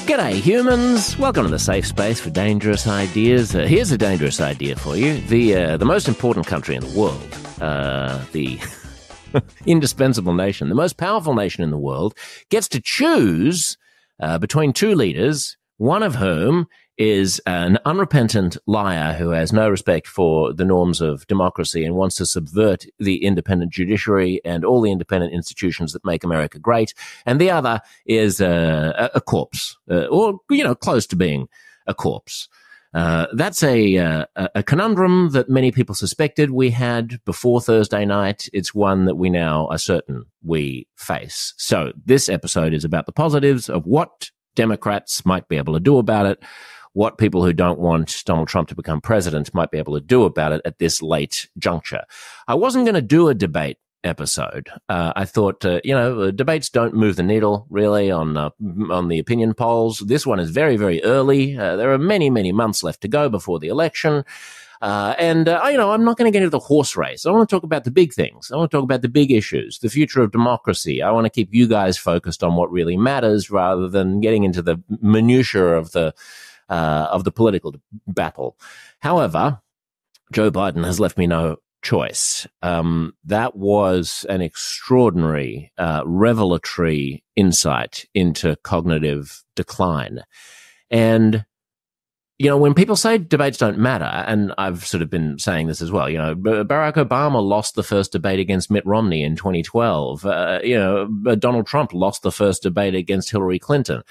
G'day, humans. Welcome to the safe space for dangerous ideas. Here's a dangerous idea for you. The most important country in the world, the indispensable nation, the most powerful nation in the world, gets to choose between two leaders, one of whom is an unrepentant liar who has no respect for the norms of democracy and wants to subvert the independent judiciary and all the independent institutions that make America great. And the other is a corpse, or, close to being a corpse. That's a conundrum that many people suspected we had before Thursday night. It's one that we now are certain we face. So this episode is about the positives of what Democrats might be able to do about it, what people who don't want Donald Trump to become president might be able to do about it at this late juncture. I wasn't going to do a debate episode. I thought, debates don't move the needle really on the opinion polls. This one is very, very early. There are many, many months left to go before the election. I'm not going to get into the horse race. I want to talk about the big things. I want to talk about the big issues, the future of democracy. I want to keep you guys focused on what really matters rather than getting into the minutiae of the political battle. However, Joe Biden has left me no choice. That was an extraordinary, revelatory insight into cognitive decline. And, when people say debates don't matter, and I've sort of been saying this as well, Barack Obama lost the first debate against Mitt Romney in 2012. Donald Trump lost the first debate against Hillary Clinton.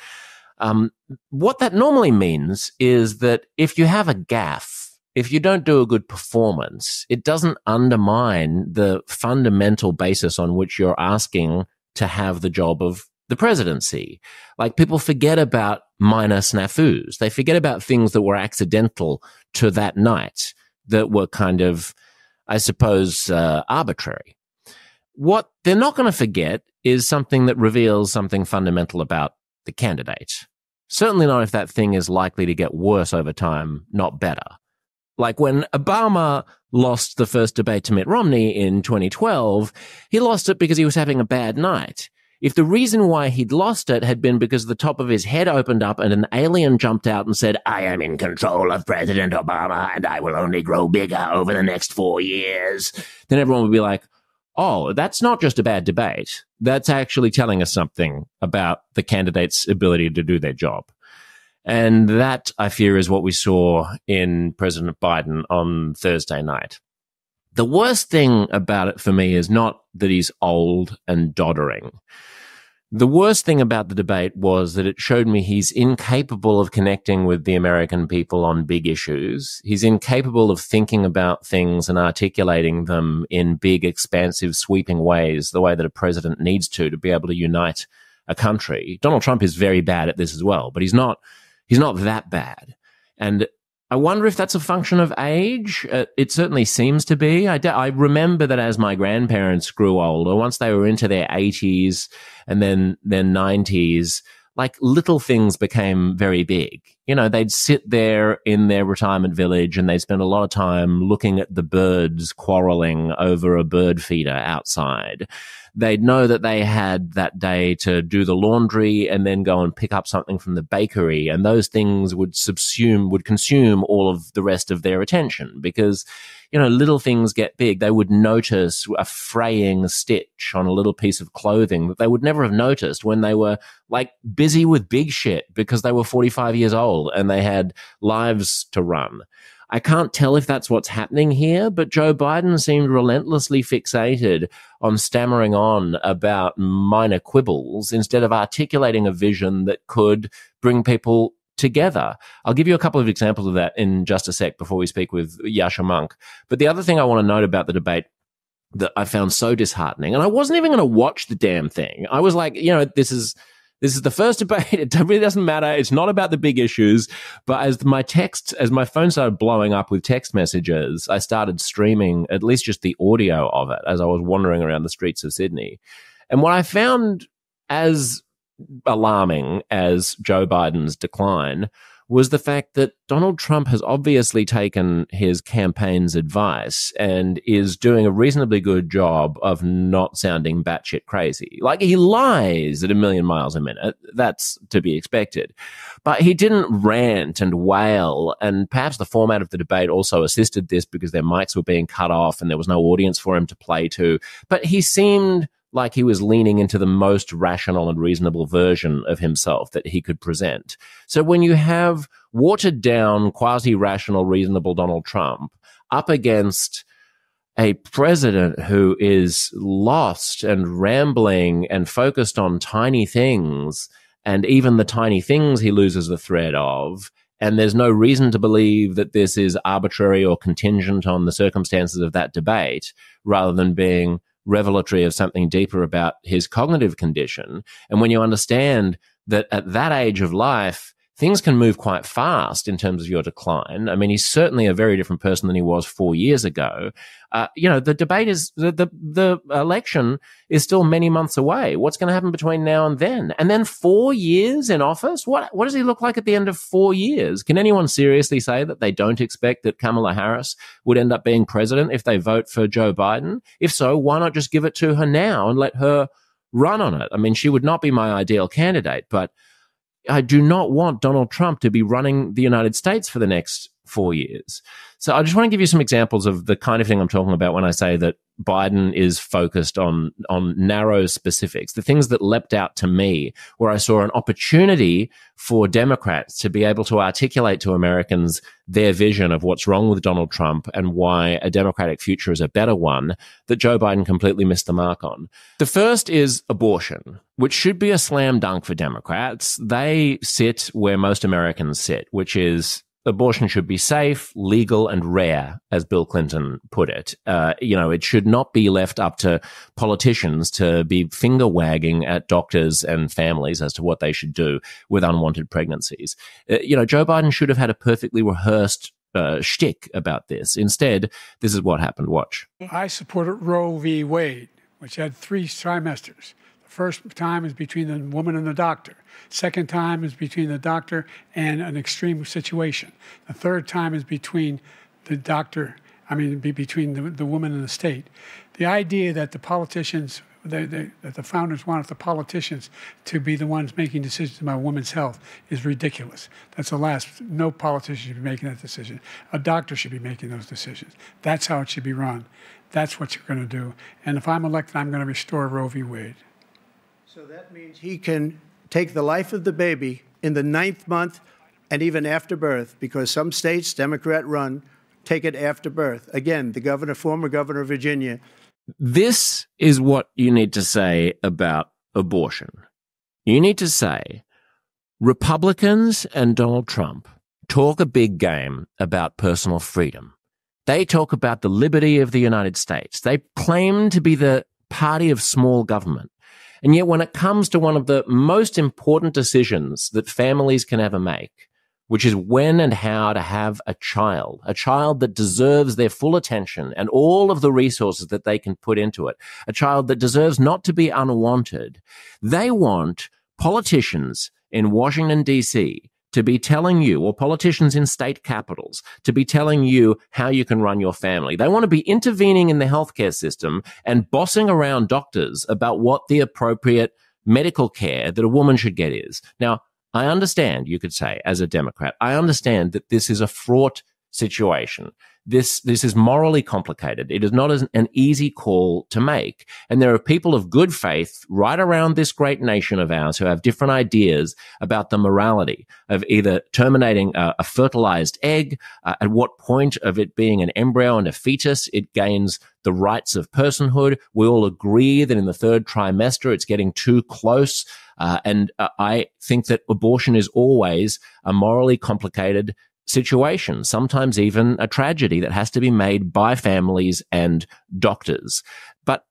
What that normally means is that if you have a gaffe, if you don't do a good performance, it doesn't undermine the fundamental basis on which you're asking to have the job of the presidency. Like, people forget about minor snafus. They forget about things that were accidental to that night, that were kind of, I suppose, arbitrary. What they're not going to forget is something that reveals something fundamental about the candidate. Certainly not if that thing is likely to get worse over time, not better. Like when Obama lost the first debate to Mitt Romney in 2012, he lost it because he was having a bad night. If the reason why he'd lost it had been because the top of his head opened up and an alien jumped out and said, "I am in control of President Obama and I will only grow bigger over the next 4 years," then everyone would be like, oh, that's not just a bad debate. That's actually telling us something about the candidate's ability to do their job. And that, I fear, is what we saw in President Biden on Thursday night. The worst thing about it for me is not that he's old and doddering. The worst thing about the debate was that it showed me he's incapable of connecting with the American people on big issues. He's incapable of thinking about things and articulating them in big, expansive, sweeping ways, the way that a president needs to be able to unite a country. Donald Trump is very bad at this as well, but he's not that bad. And I wonder if that's a function of age. It certainly seems to be. I remember that as my grandparents grew older, once they were into their 80s and then their 90s, like, little things became very big. They'd sit there in their retirement village and they'd spend a lot of time looking at the birds quarreling over a bird feeder outside. They'd know that they had that day to do the laundry and then go and pick up something from the bakery, and those things would consume all of the rest of their attention because, little things get big. They would notice a fraying stitch on a little piece of clothing that they would never have noticed when they were, like, busy with big shit because they were 45 years old and they had lives to run. I can't tell if that's what's happening here, but Joe Biden seemed relentlessly fixated on stammering on about minor quibbles instead of articulating a vision that could bring people together. I'll give you a couple of examples of that in just a sec before we speak with Yascha Mounk. But the other thing I want to note about the debate that I found so disheartening, and I wasn't even going to watch the damn thing. I was like, this is the first debate. It really doesn't matter. It's not about the big issues. But as my phone started blowing up with text messages, I started streaming at least just the audio of it as I was wandering around the streets of Sydney. And what I found as alarming as Joe Biden's decline was the fact that Donald Trump has obviously taken his campaign's advice and is doing a reasonably good job of not sounding batshit crazy. Like, he lies at a million miles a minute. That's to be expected. But he didn't rant and wail, and perhaps the format of the debate also assisted this because their mics were being cut off and there was no audience for him to play to. But he seemed like he was leaning into the most rational and reasonable version of himself that he could present. So when you have watered down, quasi-rational, reasonable Donald Trump up against a president who is lost and rambling and focused on tiny things, and even the tiny things he loses the thread of, and there's no reason to believe that this is arbitrary or contingent on the circumstances of that debate, rather than being revelatory of something deeper about his cognitive condition. And when you understand that at that age of life, things can move quite fast in terms of your decline. I mean, he's certainly a very different person than he was 4 years ago. The debate is, the election is still many months away. What's going to happen between now and then? And then 4 years in office? What does he look like at the end of 4 years? Can anyone seriously say that they don't expect that Kamala Harris would end up being president if they vote for Joe Biden? If so, why not just give it to her now and let her run on it? I mean, she would not be my ideal candidate, but I do not want Donald Trump to be running the United States for the next 4 years. So I just want to give you some examples of the kind of thing I'm talking about when I say that Biden is focused on narrow specifics, the things that leapt out to me, where I saw an opportunity for Democrats to be able to articulate to Americans their vision of what's wrong with Donald Trump and why a Democratic future is a better one, that Joe Biden completely missed the mark on. The first is abortion, which should be a slam dunk for Democrats. They sit where most Americans sit, which is abortion should be safe, legal, and rare, as Bill Clinton put it. It should not be left up to politicians to be finger-wagging at doctors and families as to what they should do with unwanted pregnancies. Joe Biden should have had a perfectly rehearsed shtick about this. Instead, this is what happened. Watch. I supported Roe v. Wade, which had 3 trimesters. First time is between the woman and the doctor. Second time is between the doctor and an extreme situation. The third time is between the doctor, between the woman and the state. The idea that the politicians, that the founders wanted the politicians to be the ones making decisions about women's health is ridiculous. That's the last. No politician should be making that decision. A doctor should be making those decisions. That's how it should be run. That's what you're going to do. And if I'm elected, I'm going to restore Roe v. Wade. So that means he can take the life of the baby in the 9th month and even after birth, because some states, Democrat run, take it after birth. Again, the former governor of Virginia. This is what you need to say about abortion. You need to say Republicans and Donald Trump talk a big game about personal freedom. They talk about the liberty of the United States. They claim to be the party of small government. And yet when it comes to one of the most important decisions that families can ever make, which is when and how to have a child that deserves their full attention and all of the resources that they can put into it, a child that deserves not to be unwanted, they want politicians in Washington, D.C. to be telling you, or politicians in state capitals, to be telling you how you can run your family. They want to be intervening in the healthcare system and bossing around doctors about what the appropriate medical care that a woman should get is. Now, I understand, you could say, as a Democrat, I understand that this is a fraught situation. This is morally complicated. It is not an easy call to make. And there are people of good faith right around this great nation of ours who have different ideas about the morality of either terminating a fertilized egg, at what point of it being an embryo and a fetus, it gains the rights of personhood. We all agree that in the 3rd trimester, it's getting too close. And I think that abortion is always a morally complicated situation, sometimes even a tragedy that has to be made by families and doctors. But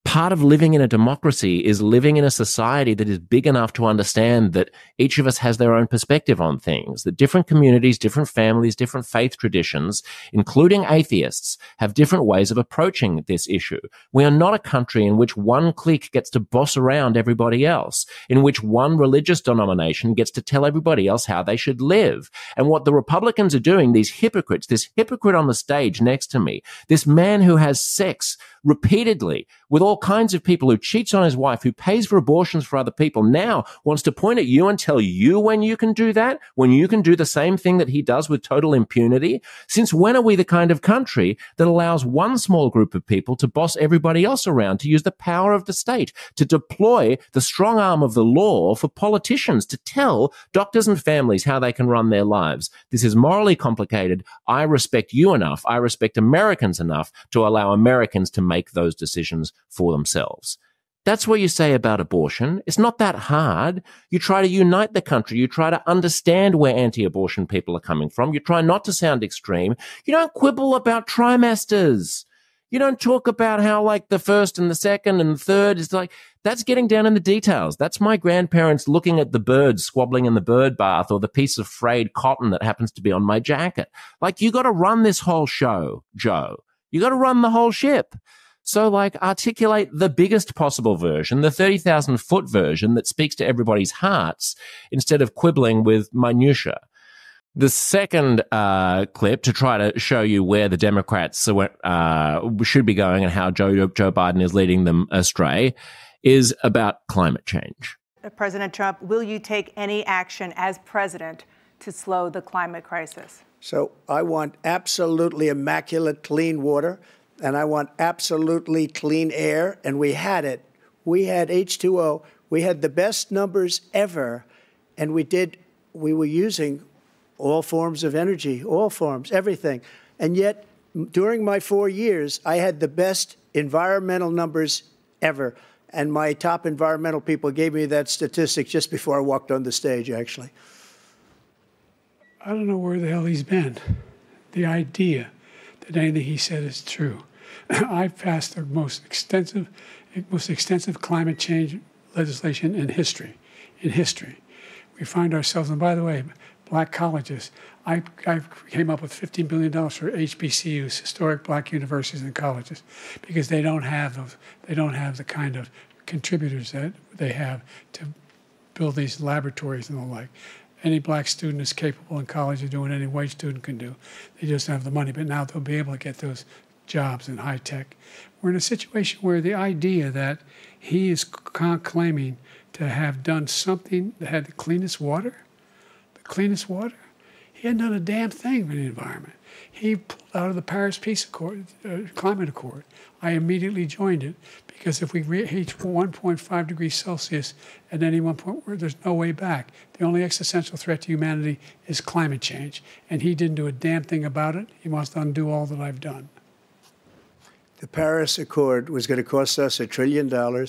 part of living in a democracy is living in a society that is big enough to understand that each of us has their own perspective on things, that different communities, different families, different faith traditions, including atheists, have different ways of approaching this issue. We are not a country in which one clique gets to boss around everybody else, in which one religious denomination gets to tell everybody else how they should live. And what the Republicans are doing, these hypocrites, this hypocrite on the stage next to me, this man who has sex repeatedly with all kinds of people, who cheats on his wife, who pays for abortions for other people, now wants to point at you and tell you when you can do that, when you can do the same thing that he does with total impunity. Since when are we the kind of country that allows one small group of people to boss everybody else around, to use the power of the state, to deploy the strong arm of the law for politicians to tell doctors and families how they can run their lives? This is morally complicated. I respect you enough, I respect Americans enough to allow Americans to make those decisions for themselves. That's what you say about abortion. It's not that hard. You try to unite the country. You try to understand where anti-abortion people are coming from. You try not to sound extreme. You don't quibble about trimesters. You don't talk about how like the first and the second and the third is like, that's getting down in the details. That's my grandparents looking at the birds squabbling in the bird bath, or the piece of frayed cotton that happens to be on my jacket. Like, you got to run this whole show, Joe. You got to run the whole ship. So, like, articulate the biggest possible version, the 30,000-foot version that speaks to everybody's hearts, instead of quibbling with minutia. The second clip, to try to show you where the Democrats should be going and how Joe Biden is leading them astray, is about climate change. President Trump, will you take any action as president to slow the climate crisis? So I want absolutely immaculate clean water, and I want absolutely clean air, and we had it. We had H2O. We had the best numbers ever, and we were using all forms of energy, all forms, everything. And yet, during my 4 years, I had the best environmental numbers ever. And my top environmental people gave me that statistic just before I walked on the stage, actually. I don't know where the hell he's been. The idea that anything he said is true. I've passed the most extensive climate change legislation in history. We find ourselves, and by the way, black colleges. I came up with $15 billion for HBCUs, historic black universities and colleges, because they don't have those. They don't have the kind of contributors that they have to build these laboratories and the like. Any black student is capable in college of doing any white student can do. They just don't have the money. But now they'll be able to get those jobs in high tech. We're in a situation where the idea that he is claiming to have done something that had the cleanest water. He hadn't done a damn thing for the environment. He pulled out of the Paris Climate Accord. I immediately joined it, because if we reach 1.5 degrees Celsius at any one point, where there's no way back. The only existential threat to humanity is climate change, and he didn't do a damn thing about it. He wants to undo all that I've done. The Paris Accord was going to cost us $1 trillion,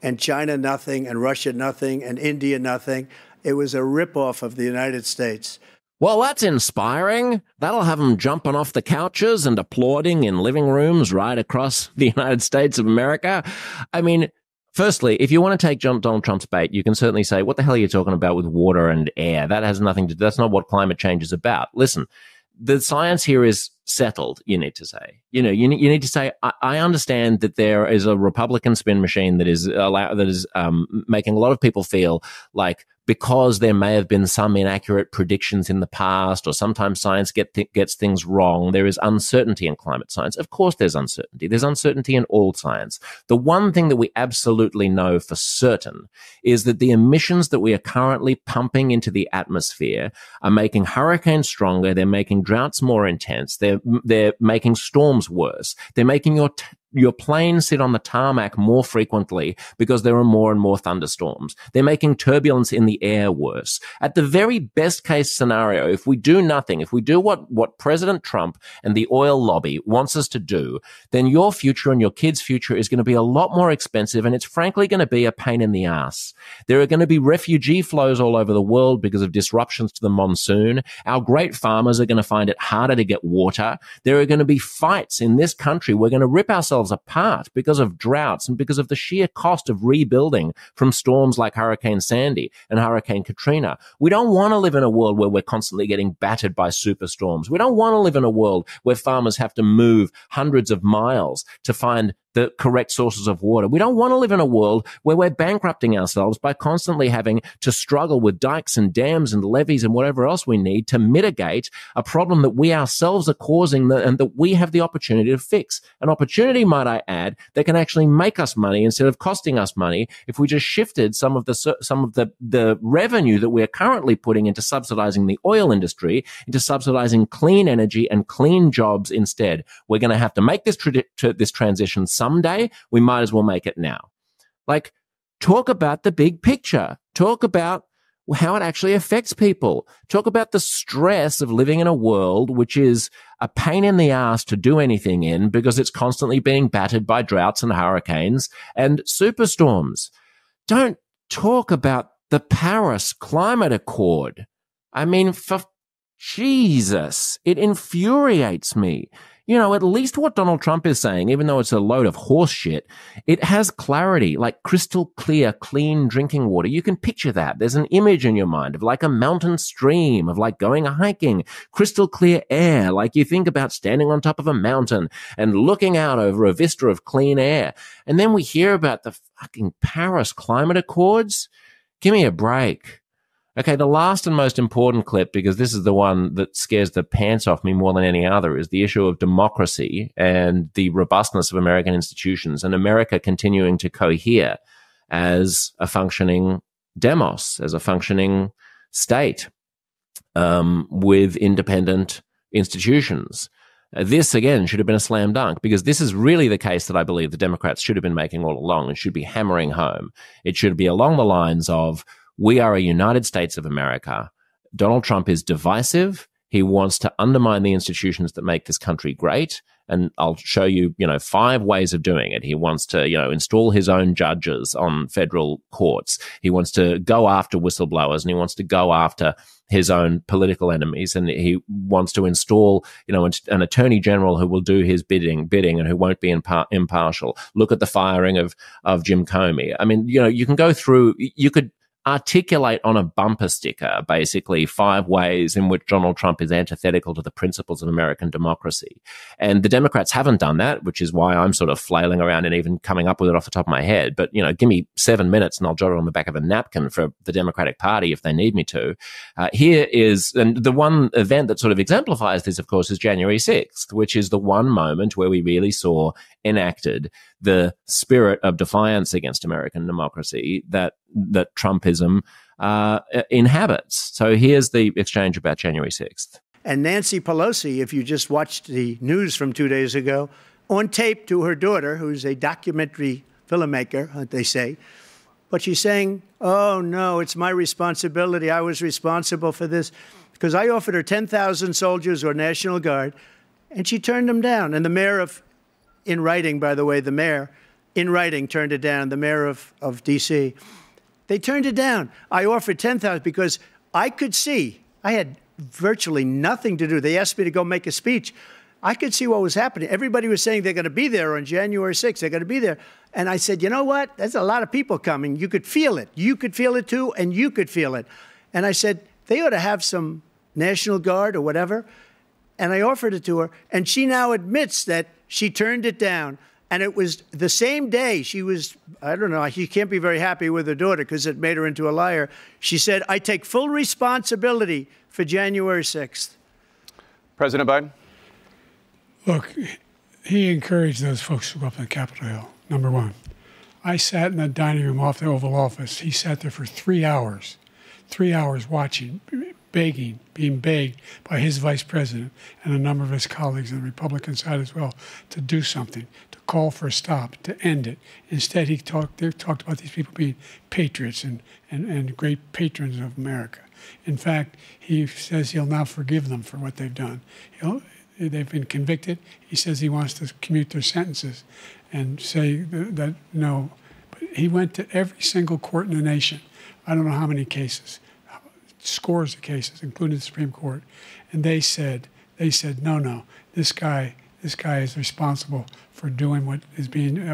and China nothing, and Russia nothing, and India nothing. It was a ripoff of the United States. Well, that's inspiring. That'll have them jumping off the couches and applauding in living rooms right across the United States of America. I mean, firstly, if you want to take Donald Trump's bait, you can certainly say, what the hell are you talking about with water and air? That has nothing to do. That's not what climate change is about. Listen, the science here is settled, you need to say. You need to say, I understand that there is a Republican spin machine that is making a lot of people feel like, because there may have been some inaccurate predictions in the past, or sometimes science gets things wrong, there is uncertainty in climate science. Of course there's uncertainty. There's uncertainty in all science. The one thing that we absolutely know for certain is that the emissions that we are currently pumping into the atmosphere are making hurricanes stronger. They're making droughts more intense. They're making storms worse. They're making your plane sit on the tarmac more frequently because there are more and more thunderstorms. They're making turbulence in the air worse. At the very best case scenario, if we do nothing, if we do what President Trump and the oil lobby wants us to do, then your future and your kids' future is going to be a lot more expensive, and it's frankly going to be a pain in the ass. There are going to be refugee flows all over the world because of disruptions to the monsoon. Our great farmers are going to find it harder to get water. There are going to be fights in this country. We're going to rip ourselves ourselves apart because of droughts and because of the sheer cost of rebuilding from storms like Hurricane Sandy and Hurricane Katrina. We don't want to live in a world where we're constantly getting battered by superstorms. We don't want to live in a world where farmers have to move hundreds of miles to find the correct sources of water. We don't want to live in a world where we're bankrupting ourselves by constantly having to struggle with dikes and dams and levees and whatever else we need to mitigate a problem that we ourselves are causing and that we have the opportunity to fix. An opportunity, might I add, that can actually make us money instead of costing us money if we just shifted some of the revenue that we're currently putting into subsidizing the oil industry into subsidizing clean energy and clean jobs instead. We're going to have to make this transition someday. We might as well make it now. Like, talk about the big picture. Talk about how it actually affects people. Talk about the stress of living in a world which is a pain in the ass to do anything in because it's constantly being battered by droughts and hurricanes and superstorms. Don't talk about the Paris Climate Accord. I mean, for Jesus, it infuriates me. You know, at least what Donald Trump is saying, even though it's a load of horse shit, it has clarity, like crystal clear, clean drinking water. You can picture that. There's an image in your mind of like a mountain stream, of like going hiking, crystal clear air, like you think about standing on top of a mountain and looking out over a vista of clean air. And then we hear about the fucking Paris Climate Accords. Give me a break. Okay, the last and most important clip, because this is the one that scares the pants off me more than any other, is the issue of democracy and the robustness of American institutions and America continuing to cohere as a functioning demos, as a functioning state with independent institutions. This, again, should have been a slam dunk because this is really the case that I believe the Democrats should have been making all along and should be hammering home. It should be along the lines of, we are a United States of America. Donald Trump is divisive. He wants to undermine the institutions that make this country great. And I'll show you, 5 ways of doing it. He wants to, install his own judges on federal courts. He wants to go after whistleblowers and he wants to go after his own political enemies. And he wants to install, an attorney general who will do his bidding and who won't be impartial. Look at the firing of Jim Comey. I mean, you can go through, you could articulate on a bumper sticker, basically 5 ways in which Donald Trump is antithetical to the principles of American democracy. And the Democrats haven't done that, which is why I'm sort of flailing around and even coming up with it off the top of my head. But, give me 7 minutes and I'll jot it on the back of a napkin for the Democratic Party if they need me to. Here is, and the one event that sort of exemplifies this, of course, is January 6th, which is the one moment where we really saw enacted the spirit of defiance against American democracy that Trumpism inhabits. So here's the exchange about January 6th. And Nancy Pelosi, if you just watched the news from 2 days ago, on tape to her daughter, who's a documentary filmmaker, they say, but she's saying, oh, no, it's my responsibility. I was responsible for this because I offered her 10,000 soldiers or National Guard, and she turned them down. And the mayor of, in writing, by the way, the mayor, in writing, turned it down, the mayor of D.C. They turned it down. I offered 10,000 because I could see, I had virtually nothing to do. They asked me to go make a speech. I could see what was happening. Everybody was saying they're going to be there on January 6th. They're going to be there. And I said, you know what? There's a lot of people coming. You could feel it. You could feel it too, and you could feel it. And I said, they ought to have some National Guard or whatever. And I offered it to her. And she now admits that she turned it down. And it was the same day she was, I don't know, she can't be very happy with her daughter because it made her into a liar. She said, I take full responsibility for January 6th. President Biden? Look, he encouraged those folks to go up on Capitol Hill, number one. I sat in the dining room off the Oval Office. He sat there for 3 hours watching, begging, being begged by his vice president and a number of his colleagues on the Republican side as well to do something, to call for a stop, to end it. Instead, they talked about these people being patriots and great patrons of America. In fact, he says he'll now forgive them for what they've done. They've been convicted. He says he wants to commute their sentences and say that no. But he went to every single court in the nation. I don't know how many cases, scores of cases, including the Supreme Court. And they said, no, this guy this guy is responsible for doing what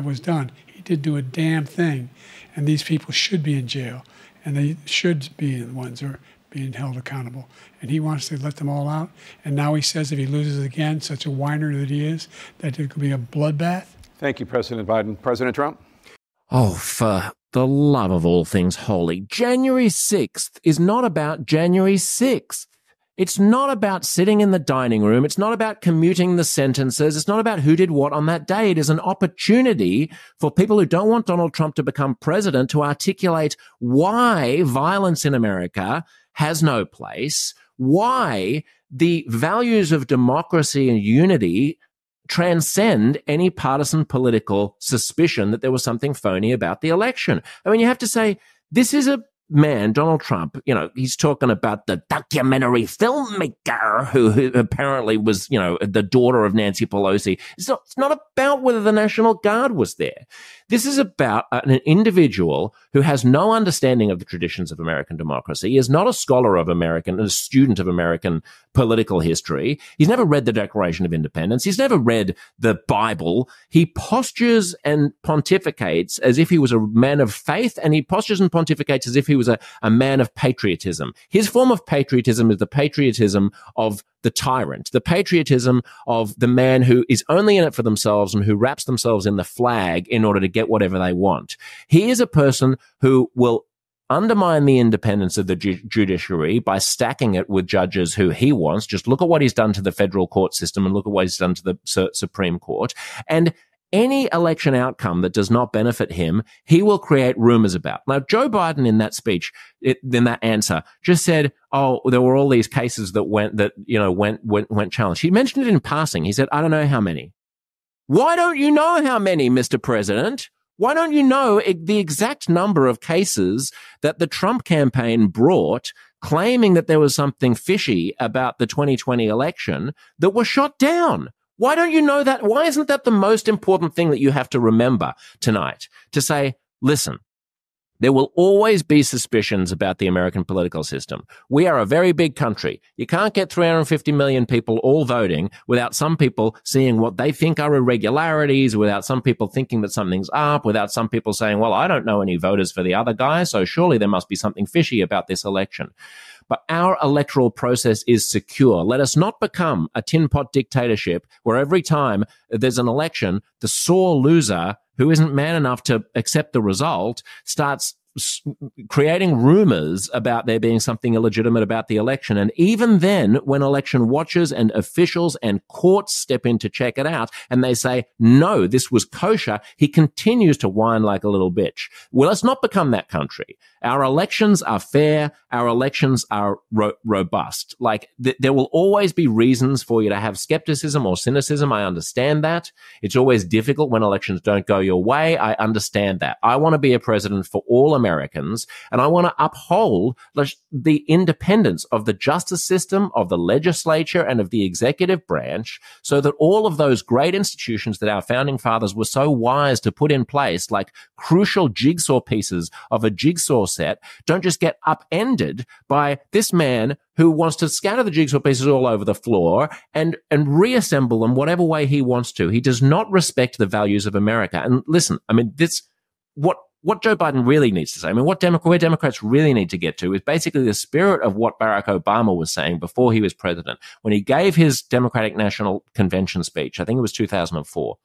was done. He didn't do a damn thing, and these people should be in jail, and they should be the ones who are being held accountable. And he wants to let them all out. And now he says if he loses again, such a whiner that he is, that it could be a bloodbath. Thank you, President Biden. President Trump? Oh, for the love of all things holy. January 6th is not about January 6th. It's not about sitting in the dining room. It's not about commuting the sentences. It's not about who did what on that day. It is an opportunity for people who don't want Donald Trump to become president to articulate why violence in America has no place, why the values of democracy and unity transcend any partisan political suspicion that there was something phony about the election. I mean, you have to say, this is a man, Donald Trump, he's talking about the documentary filmmaker who apparently was, the daughter of Nancy Pelosi. It's not about whether the National Guard was there. This is about an individual who has no understanding of the traditions of American democracy. He is not a scholar of American, a student of American political history. He's never read the Declaration of Independence. He's never read the Bible. He postures and pontificates as if he was a man of faith, and he postures and pontificates as if he was a man of patriotism. His form of patriotism is the patriotism of the tyrant, the patriotism of the man who is only in it for themselves and who wraps themselves in the flag in order to get whatever they want. He is a person who will undermine the independence of the judiciary by stacking it with judges who he wants. Just look at what he's done to the federal court system and look at what he's done to the Supreme Court. And any election outcome that does not benefit him, he will create rumors about. Now, Joe Biden in that speech, in that answer, just said, "Oh, there were all these cases that went challenged." He mentioned it in passing. He said, "I don't know how many." Why don't you know how many, Mr. President? Why don't you know the exact number of cases that the Trump campaign brought claiming that there was something fishy about the 2020 election that were shot down? Why don't you know that? Why isn't that the most important thing that you have to remember tonight? To say, listen, there will always be suspicions about the American political system. We are a very big country. You can't get 350 million people all voting without some people seeing what they think are irregularities, without some people thinking that something's up, without some people saying, well, I don't know any voters for the other guy, so surely there must be something fishy about this election. But our electoral process is secure. Let us not become a tin pot dictatorship where every time there's an election, the sore loser who isn't man enough to accept the result starts creating rumors about there being something illegitimate about the election. And even then, when election watchers and officials and courts step in to check it out and they say, no, this was kosher, he continues to whine like a little bitch. Well, let's not become that country. Our elections are fair. Our elections are robust. Like there will always be reasons for you to have skepticism or cynicism. I understand that. It's always difficult when elections don't go your way. I understand that. I want to be a president for all Americans, and I want to uphold the independence of the justice system, of the legislature, and of the executive branch, so that all of those great institutions that our founding fathers were so wise to put in place, like crucial jigsaw pieces of a jigsaw set, don't just get upended by this man who wants to scatter the jigsaw pieces all over the floor and reassemble them whatever way he wants to. He does not respect the values of America. And listen, I mean, what Joe Biden really needs to say, I mean, where Democrats really need to get to is basically the spirit of what Barack Obama was saying before he was president. When he gave his Democratic National Convention speech, I think it was 2004,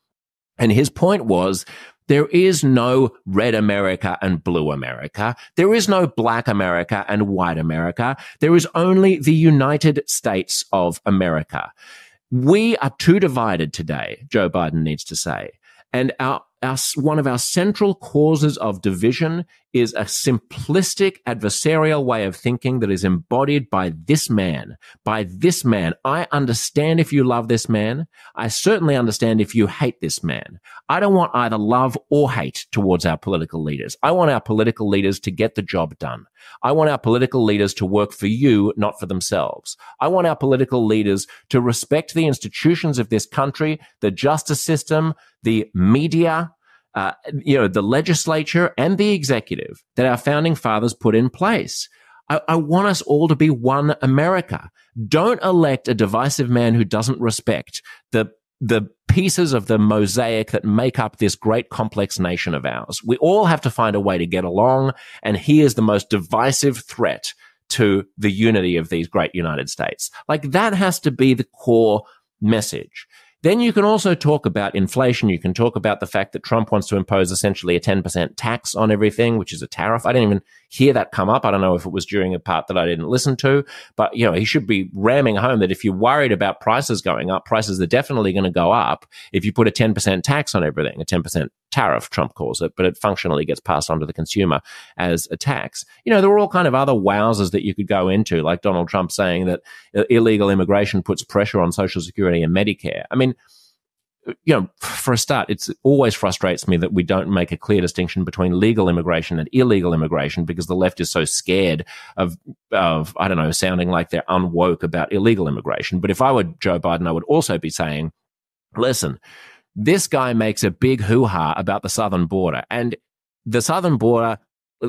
and his point was, there is no red America and blue America. There is no black America and white America. There is only the United States of America. We are too divided today, Joe Biden needs to say. And one of our central causes of division is a simplistic adversarial way of thinking that is embodied by this man. I understand if you love this man. I certainly understand if you hate this man. I don't want either love or hate towards our political leaders. I want our political leaders to get the job done. I want our political leaders to work for you, not for themselves. I want our political leaders to respect the institutions of this country, the justice system, the media, the legislature and the executive that our founding fathers put in place. I want us all to be one America. Don't elect a divisive man who doesn't respect the the pieces of the mosaic that make up this great complex nation of ours. We all have to find a way to get along, and he is the most divisive threat to the unity of these great United States. Like, that has to be the core message. Then you can also talk about inflation. You can talk about the fact that Trump wants to impose essentially a 10% tax on everything, which is a tariff. I didn't even hear that come up. I don't know if it was during a part that I didn't listen to, but he should be ramming home that if you're worried about prices going up, prices are definitely going to go up if you put a 10% tax on everything, a 10% tariff, Trump calls it, but it functionally gets passed on to the consumer as a tax. There were all kind of other wowzers that you could go into, like Donald Trump saying that illegal immigration puts pressure on Social Security and Medicare. I mean, for a start, it always frustrates me that we don't make a clear distinction between legal immigration and illegal immigration, because the left is so scared of I don't know, sounding like they're unwoke about illegal immigration. But if I were Joe Biden, I would also be saying, listen, this guy makes a big hoo-ha about the southern border, and the southern border,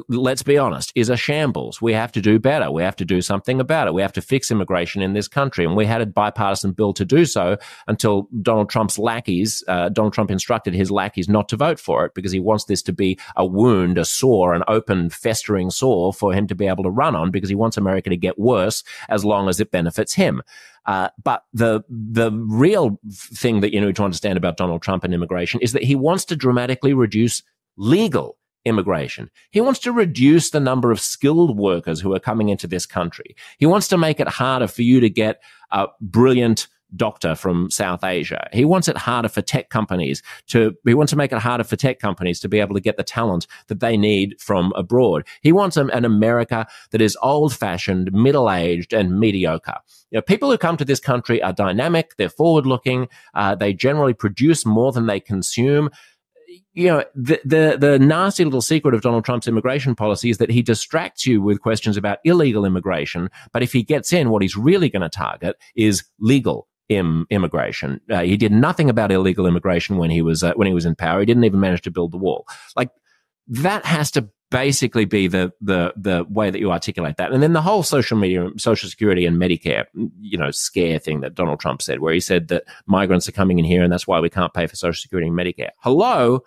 let's be honest, is a shambles. We have to do better. We have to do something about it. We have to fix immigration in this country. And we had a bipartisan bill to do so until Donald Trump instructed his lackeys not to vote for it, because he wants this to be a wound, a sore, an open, festering sore for him to be able to run on, because he wants America to get worse as long as it benefits him. But the real thing that you need to understand about Donald Trump and immigration is that he wants to dramatically reduce legal immigration. He wants to reduce the number of skilled workers who are coming into this country. He wants to make it harder for you to get a brilliant doctor from South Asia. He wants it harder for tech companies he wants to make it harder for tech companies to be able to get the talent that they need from abroad. He wants an America that is old-fashioned, middle-aged, and mediocre. People who come to this country are dynamic, they're forward-looking, they generally produce more than they consume. The nasty little secret of Donald Trump's immigration policy is that he distracts you with questions about illegal immigration, but if he gets in, what he's really going to target is legal immigration. He did nothing about illegal immigration when he was in power. He didn't even manage to build the wall. Like, that has to basically be the way that you articulate that. And then the whole Social Security and Medicare, scare thing that Donald Trump said, where he said that migrants are coming in here and that's why we can't pay for Social Security and Medicare. Hello?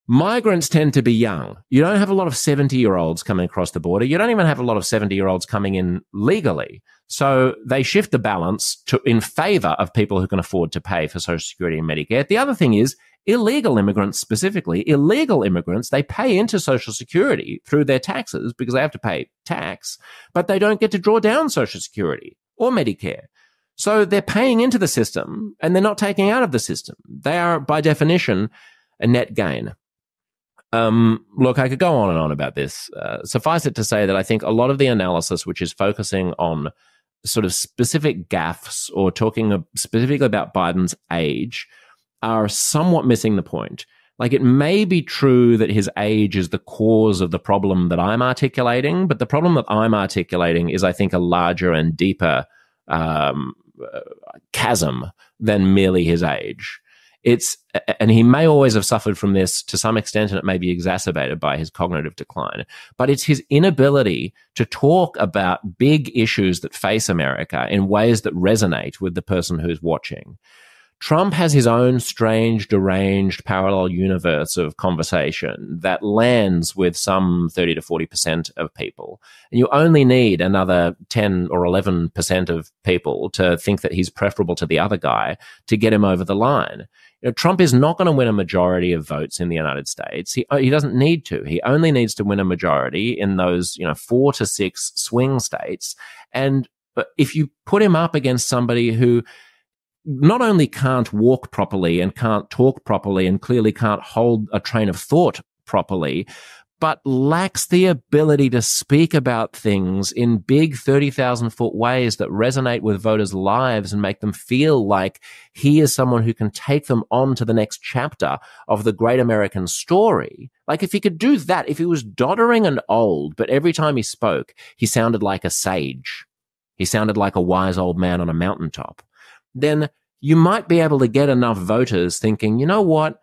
Migrants tend to be young. You don't have a lot of 70-year-olds coming across the border. You don't even have a lot of 70-year-olds coming in legally. So they shift the balance in favor of people who can afford to pay for Social Security and Medicare. The other thing is, illegal immigrants specifically, they pay into Social Security through their taxes because they have to pay tax, but they don't get to draw down Social Security or Medicare. So they're paying into the system and they're not taking out of the system. They are, by definition, a net gain. Look, I could go on and on about this. Suffice it to say that I think a lot of the analysis, which is focusing on sort of specific gaffes or talking specifically about Biden's age, are somewhat missing the point. Like, it may be true that his age is the cause of the problem that I'm articulating, but the problem that I'm articulating is, I think, a larger and deeper chasm than merely his age. And he may always have suffered from this to some extent, and it may be exacerbated by his cognitive decline, but it's his inability to talk about big issues that face America in ways that resonate with the person who's watching. Trump has his own strange, deranged, parallel universe of conversation that lands with some 30 to 40% of people. And you only need another 10 or 11% of people to think that he's preferable to the other guy to get him over the line. Trump is not going to win a majority of votes in the United States. He doesn't need to. He only needs to win a majority in those 4 to 6 swing states. And if you put him up against somebody who not only can't walk properly and can't talk properly and clearly can't hold a train of thought properly, but lacks the ability to speak about things in big 30,000-foot ways that resonate with voters' lives and make them feel like he is someone who can take them on to the next chapter of the great American story. Like, if he could do that, if he was doddering and old, but every time he spoke, he sounded like a sage. He sounded like a wise old man on a mountaintop. Then you might be able to get enough voters thinking, you know what?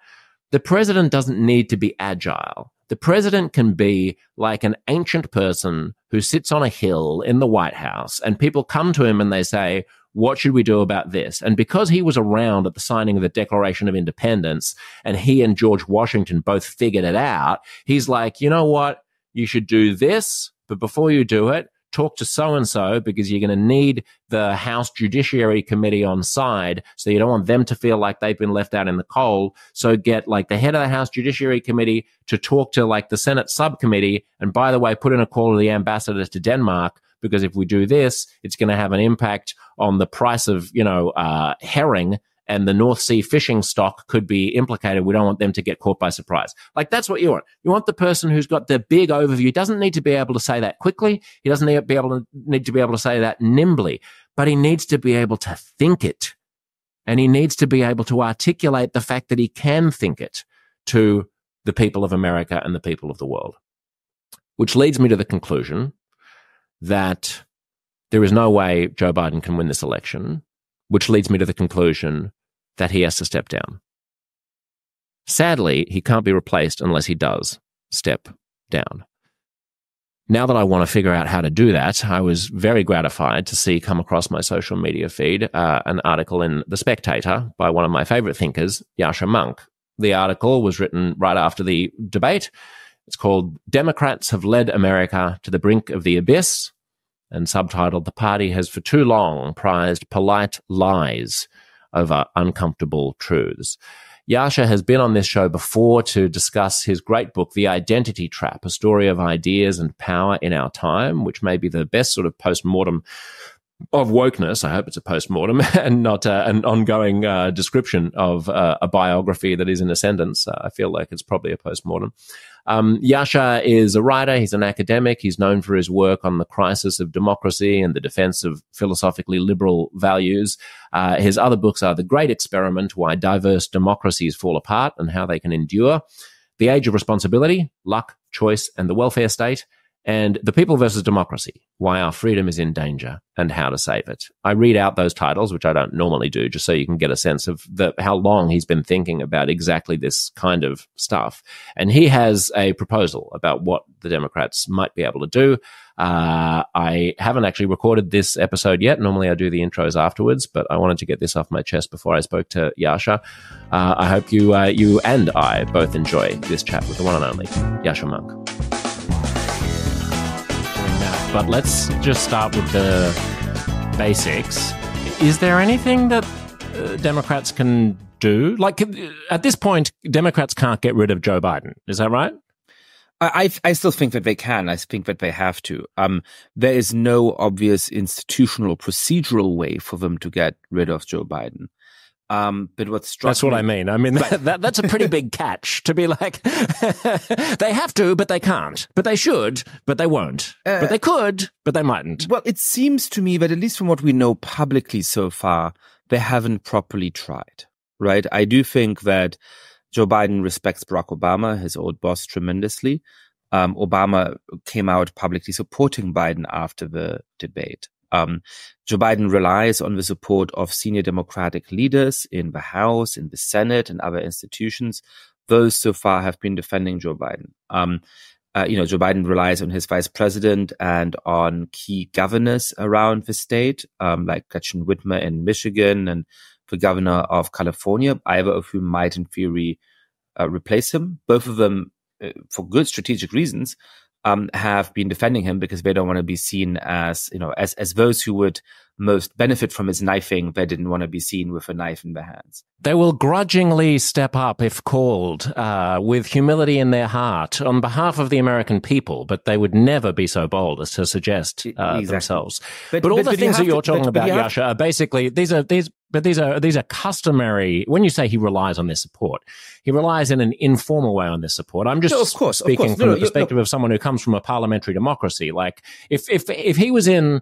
The president doesn't need to be agile. The president can be like an ancient person who sits on a hill in the White House, and people come to him and they say, what should we do about this? And because he was around at the signing of the Declaration of Independence and he and George Washington both figured it out, he's like, you know what? You should do this, but before you do it, talk to so-and-so because you're going to need the House Judiciary Committee on side, so you don't want them to feel like they've been left out in the cold. So get like the head of the House Judiciary Committee to talk to like the Senate subcommittee, and by the way, put in a call to the ambassador to Denmark, because if we do this, it's going to have an impact on the price of, herring, and the North Sea fishing stock could be implicated. We don't want them to get caught by surprise. Like, that's what you want. You want the person who's got the big overview. He doesn't need to be able to say that quickly. He doesn't need to be able to say that nimbly, but he needs to be able to think it. And he needs to be able to articulate the fact that he can think it to the people of America and the people of the world. Which leads me to the conclusion that there is no way Joe Biden can win this election, which leads me to the conclusion that he has to step down. Sadly, he can't be replaced unless he does step down. Now that I want to figure out how to do that, I was very gratified to see come across my social media feed an article in The Spectator by one of my favorite thinkers, Yascha Mounk. The article was written right after the debate. It's called "Democrats Have Led America to the Brink of the Abyss," and subtitled, "The Party Has for Too Long Prized Polite Lies Over Uncomfortable Truths." Yascha has been on this show before to discuss his great book, The Identity Trap, a story of ideas and power in our time, which may be the best sort of post-mortem of wokeness. I hope it's a post-mortem and not an ongoing description of a biography that is in a sentence. I feel like it's probably a post-mortem. Yascha is a writer. He's an academic. He's known for his work on the crisis of democracy and the defense of philosophically liberal values. His other books are The Great Experiment, Why Diverse Democracies Fall Apart and How They Can Endure, The Age of Responsibility, Luck, Choice, and the Welfare State, and The People versus Democracy, Why Our Freedom is in Danger and How to Save It. I read out those titles, which I don't normally do, just so you can get a sense of how long he's been thinking about exactly this kind of stuff. And he has a proposal about what the Democrats might be able to do. I haven't actually recorded this episode yet. Normally I do the intros afterwards, but I wanted to get this off my chest before I spoke to Yascha. I hope you and I both enjoy this chat with the one and only Yascha Mounk. But let's just start with the basics. Is there anything that Democrats can do? Like, at this point, Democrats can't get rid of Joe Biden. Is that right? I still think that they can. I think that they have to. There is no obvious institutional or procedural way for them to get rid of Joe Biden. But what struck That's what I mean. I mean, that's a pretty big catch to be like, they have to, but they can't. But they should, but they won't. But they could, but they mightn't. Well, it seems to me that at least from what we know publicly so far, they haven't properly tried, right? I do think that Joe Biden respects Barack Obama, his old boss, tremendously. Obama came out publicly supporting Biden after the debate. Joe Biden relies on the support of senior Democratic leaders in the House, in the Senate, and other institutions. Those so far have been defending Joe Biden. Joe Biden relies on his vice president and on key governors around the state, like Gretchen Whitmer in Michigan and the governor of California, either of whom might in theory replace him. Both of them, for good strategic reasons, have been defending him because they don't want to be seen as those who would most benefit from his knifing. They didn't want to be seen with a knife in their hands. They will grudgingly step up if called, with humility in their heart on behalf of the American people, but they would never be so bold as to suggest themselves. But all the things that you're talking about, Yascha, are basically these are customary. When you say he relies on their support, he relies in an informal way on their support. I'm just speaking from the perspective of someone who comes from a parliamentary democracy. Like if he was in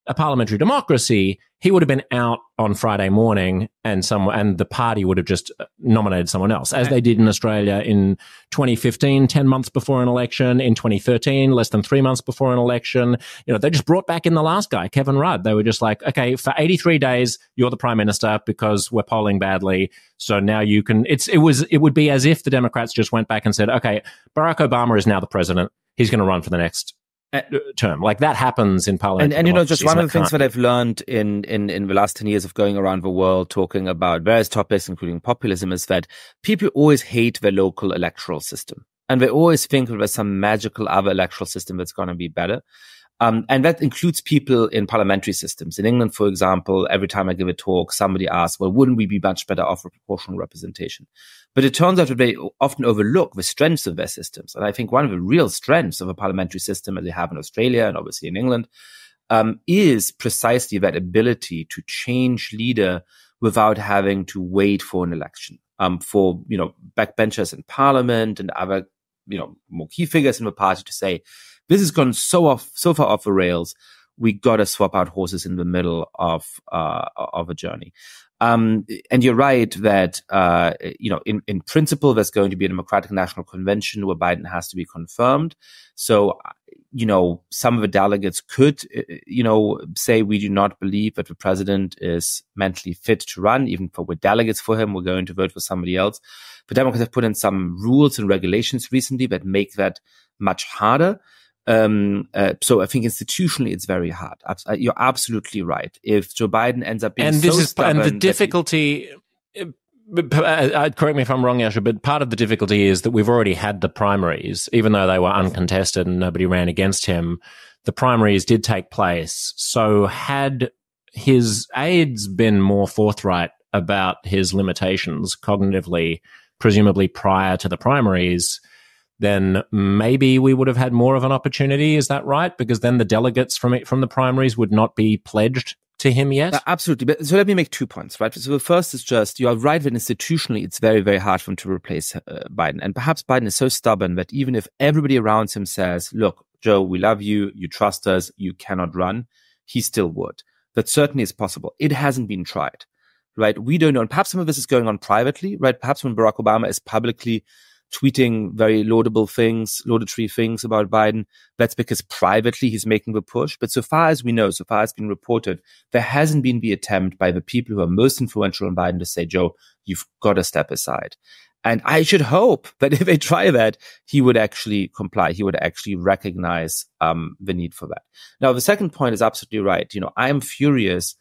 a parliamentary democracy, he would have been out on Friday morning and the party would have just nominated someone else, as they did in Australia in 2015, 10 months before an election, in 2013, less than 3 months before an election. They just brought back in the last guy, Kevin Rudd. They were just like, okay, for 83 days, you're the prime minister because we're polling badly. So now you can, it would be as if the Democrats just went back and said, okay, Barack Obama is now the president. He's going to run for the next term. Like that happens in parliament. And just one of the things that I've learned in the last 10 years of going around the world talking about various topics, including populism, is that people always hate their local electoral system. And they always think that there's some magical other electoral system that's going to be better. And that includes people in parliamentary systems. In England, for example, every time I give a talk, somebody asks, well, wouldn't we be much better off with proportional representation? But it turns out that they often overlook the strengths of their systems. And I think one of the real strengths of a parliamentary system, as they have in Australia and obviously in England, is precisely that ability to change leader without having to wait for an election. For, backbenchers in parliament and other, more key figures in the party to say, this has gone so far off the rails, we got to swap out horses in the middle of a journey. And you're right that, in principle, there's going to be a Democratic National Convention where Biden has to be confirmed. So, some of the delegates could, say we do not believe that the president is mentally fit to run. Even if we're delegates for him, we're going to vote for somebody else. But Democrats have put in some rules and regulations recently that make that much harder. So I think institutionally it's very hard. You're absolutely right. If Joe Biden ends up being stubborn, and the difficulty. Correct me if I'm wrong, Yascha, but part of the difficulty is that we've already had the primaries, even though they were uncontested and nobody ran against him. The primaries did take place. So had his aides been more forthright about his limitations cognitively, presumably prior to the primaries, then maybe we would have had more of an opportunity. Is that right? Because then the delegates from the primaries would not be pledged to him yet? Absolutely. But so let me make 2 points, right? So the first is just, you are right that institutionally it's very, very hard for him to replace Biden. And perhaps Biden is so stubborn that even if everybody around him says, look, Joe, we love you, you trust us, you cannot run, he still would. That certainly is possible. It hasn't been tried, right? We don't know. And perhaps some of this is going on privately, right? Perhaps when Barack Obama is publicly tweeting very laudatory things about Biden, that's because privately he's making the push. But so far as we know, so far as been reported, there hasn't been the attempt by the people who are most influential on Biden to say, Joe, you've got to step aside. And I should hope that if they try that, he would actually comply. He would actually recognize the need for that. Now, the second point is absolutely right. I am furious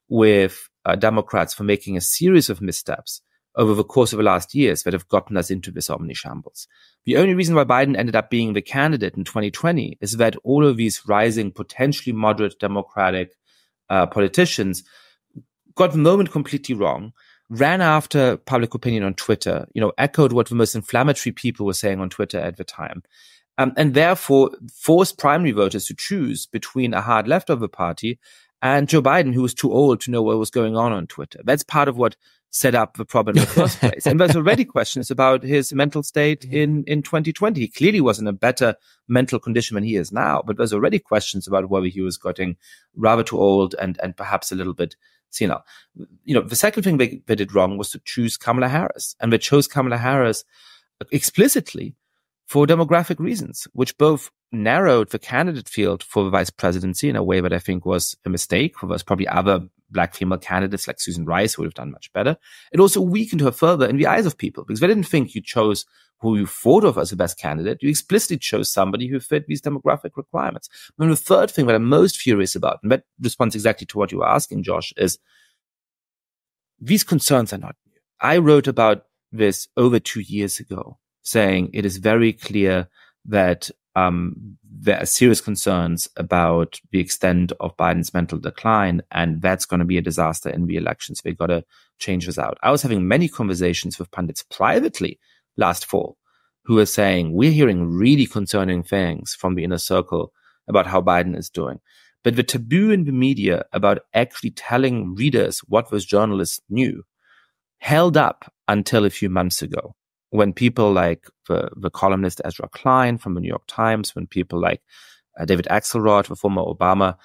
with Democrats for making a series of missteps over the course of the last years that have gotten us into this omnishambles. The only reason why Biden ended up being the candidate in 2020 is that all of these rising, potentially moderate Democratic politicians got the moment completely wrong, ran after public opinion on Twitter, echoed what the most inflammatory people were saying on Twitter at the time, and therefore forced primary voters to choose between a hard left of the party and Joe Biden, who was too old to know what was going on Twitter. That's part of what set up the problem in the first place. And there's already questions about his mental state in 2020. He clearly was in a better mental condition than he is now, but there's already questions about whether he was getting rather too old and perhaps a little bit senile. The second thing they did wrong was to choose Kamala Harris. And they chose Kamala Harris explicitly for demographic reasons, which both narrowed the candidate field for the vice presidency in a way that I think was a mistake. There was probably other Black female candidates like Susan Rice who would have done much better. It also weakened her further in the eyes of people because they didn't think you chose who you thought of as the best candidate. You explicitly chose somebody who fit these demographic requirements. And the third thing that I'm most furious about, and that responds exactly to what you were asking, Josh, is these concerns are not new. I wrote about this over 2 years ago, saying it is very clear that there are serious concerns about the extent of Biden's mental decline, and that's going to be a disaster in the elections. We've got to change this out. I was having many conversations with pundits privately last fall who were saying, we're hearing really concerning things from the inner circle about how Biden is doing. But the taboo in the media about actually telling readers what those journalists knew held up until a few months ago, when people like the columnist Ezra Klein from the New York Times, when people like David Axelrod, the former Obama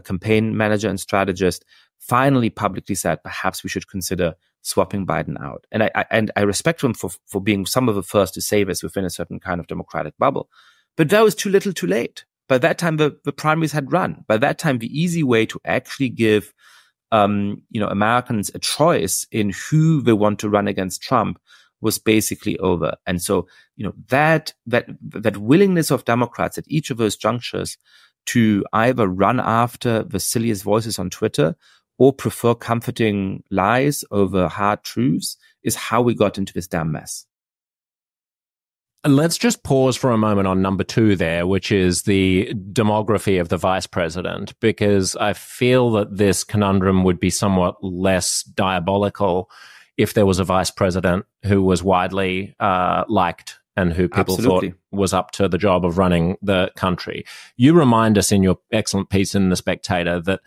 campaign manager and strategist, finally publicly said, perhaps we should consider swapping Biden out. And I respect him for being some of the first to say this within a certain kind of democratic bubble. But that was too little too late. By that time, the primaries had run. By that time, the easy way to actually give Americans a choice in who they want to run against Trump was basically over. And so, that willingness of Democrats at each of those junctures to either run after the silliest voices on Twitter or prefer comforting lies over hard truths is how we got into this damn mess. And let's just pause for a moment on number 2 there, which is the demography of the vice president, because I feel that this conundrum would be somewhat less diabolical if there was a vice president who was widely liked and who people thought was up to the job of running the country. You remind us in your excellent piece in The Spectator that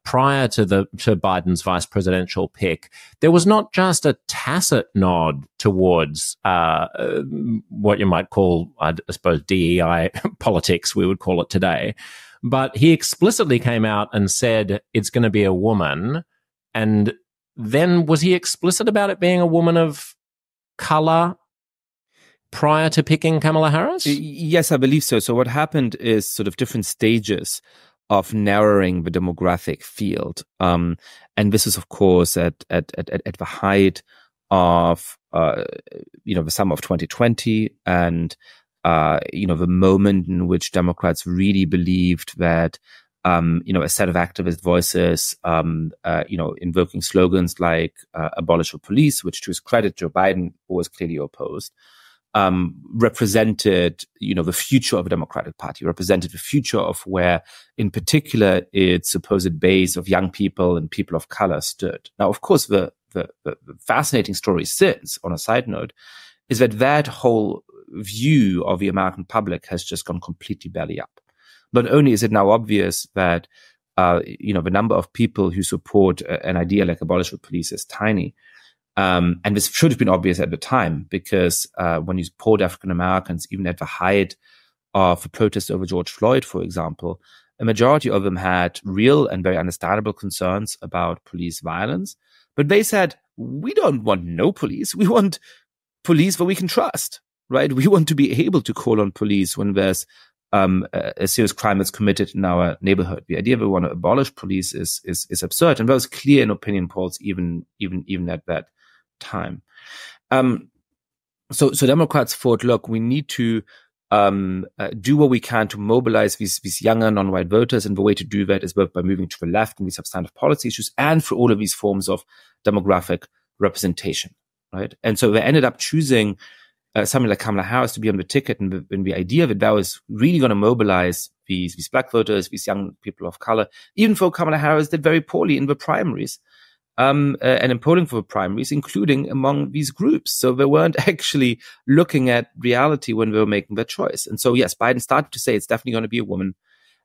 prior to Biden's vice presidential pick, there was not just a tacit nod towards what you might call, I suppose, DEI politics, we would call it today, but he explicitly came out and said it's going to be a woman. And then was he explicit about it being a woman of color prior to picking Kamala Harris? Yes, I believe so. So what happened is sort of different stages of narrowing the demographic field. And this is, of course, at the height of, the summer of 2020 and, the moment in which Democrats really believed that, a set of activist voices, invoking slogans like abolish the police, which to his credit, Joe Biden was clearly opposed, represented, the future of the Democratic Party, represented the future of where, in particular, its supposed base of young people and people of color stood. Now, of course, the fascinating story since, on a side note, is that whole view of the American public has just gone completely belly up. Not only is it now obvious that, the number of people who support an idea like abolish the police is tiny, and this should have been obvious at the time, because when you polled African Americans, even at the height of the protest over George Floyd, for example, a majority of them had real and very understandable concerns about police violence. But they said, we don't want no police. We want police that we can trust, right? We want to be able to call on police when there's a serious crime that's committed in our neighborhood. The idea that we want to abolish police is absurd. And that was clear in opinion polls even at that time. So Democrats thought, look, we need to do what we can to mobilize these younger non-white voters, and the way to do that is both by moving to the left in these substantive policy issues and for all of these forms of demographic representation, right? And so they ended up choosing somebody like Kamala Harris to be on the ticket, and the idea that was really going to mobilize these black voters, these young people of color, even though Kamala Harris did very poorly in the primaries. And in polling for the primaries, including among these groups. So they weren't actually looking at reality when they were making their choice. And so, yes, Biden started to say it's definitely going to be a woman.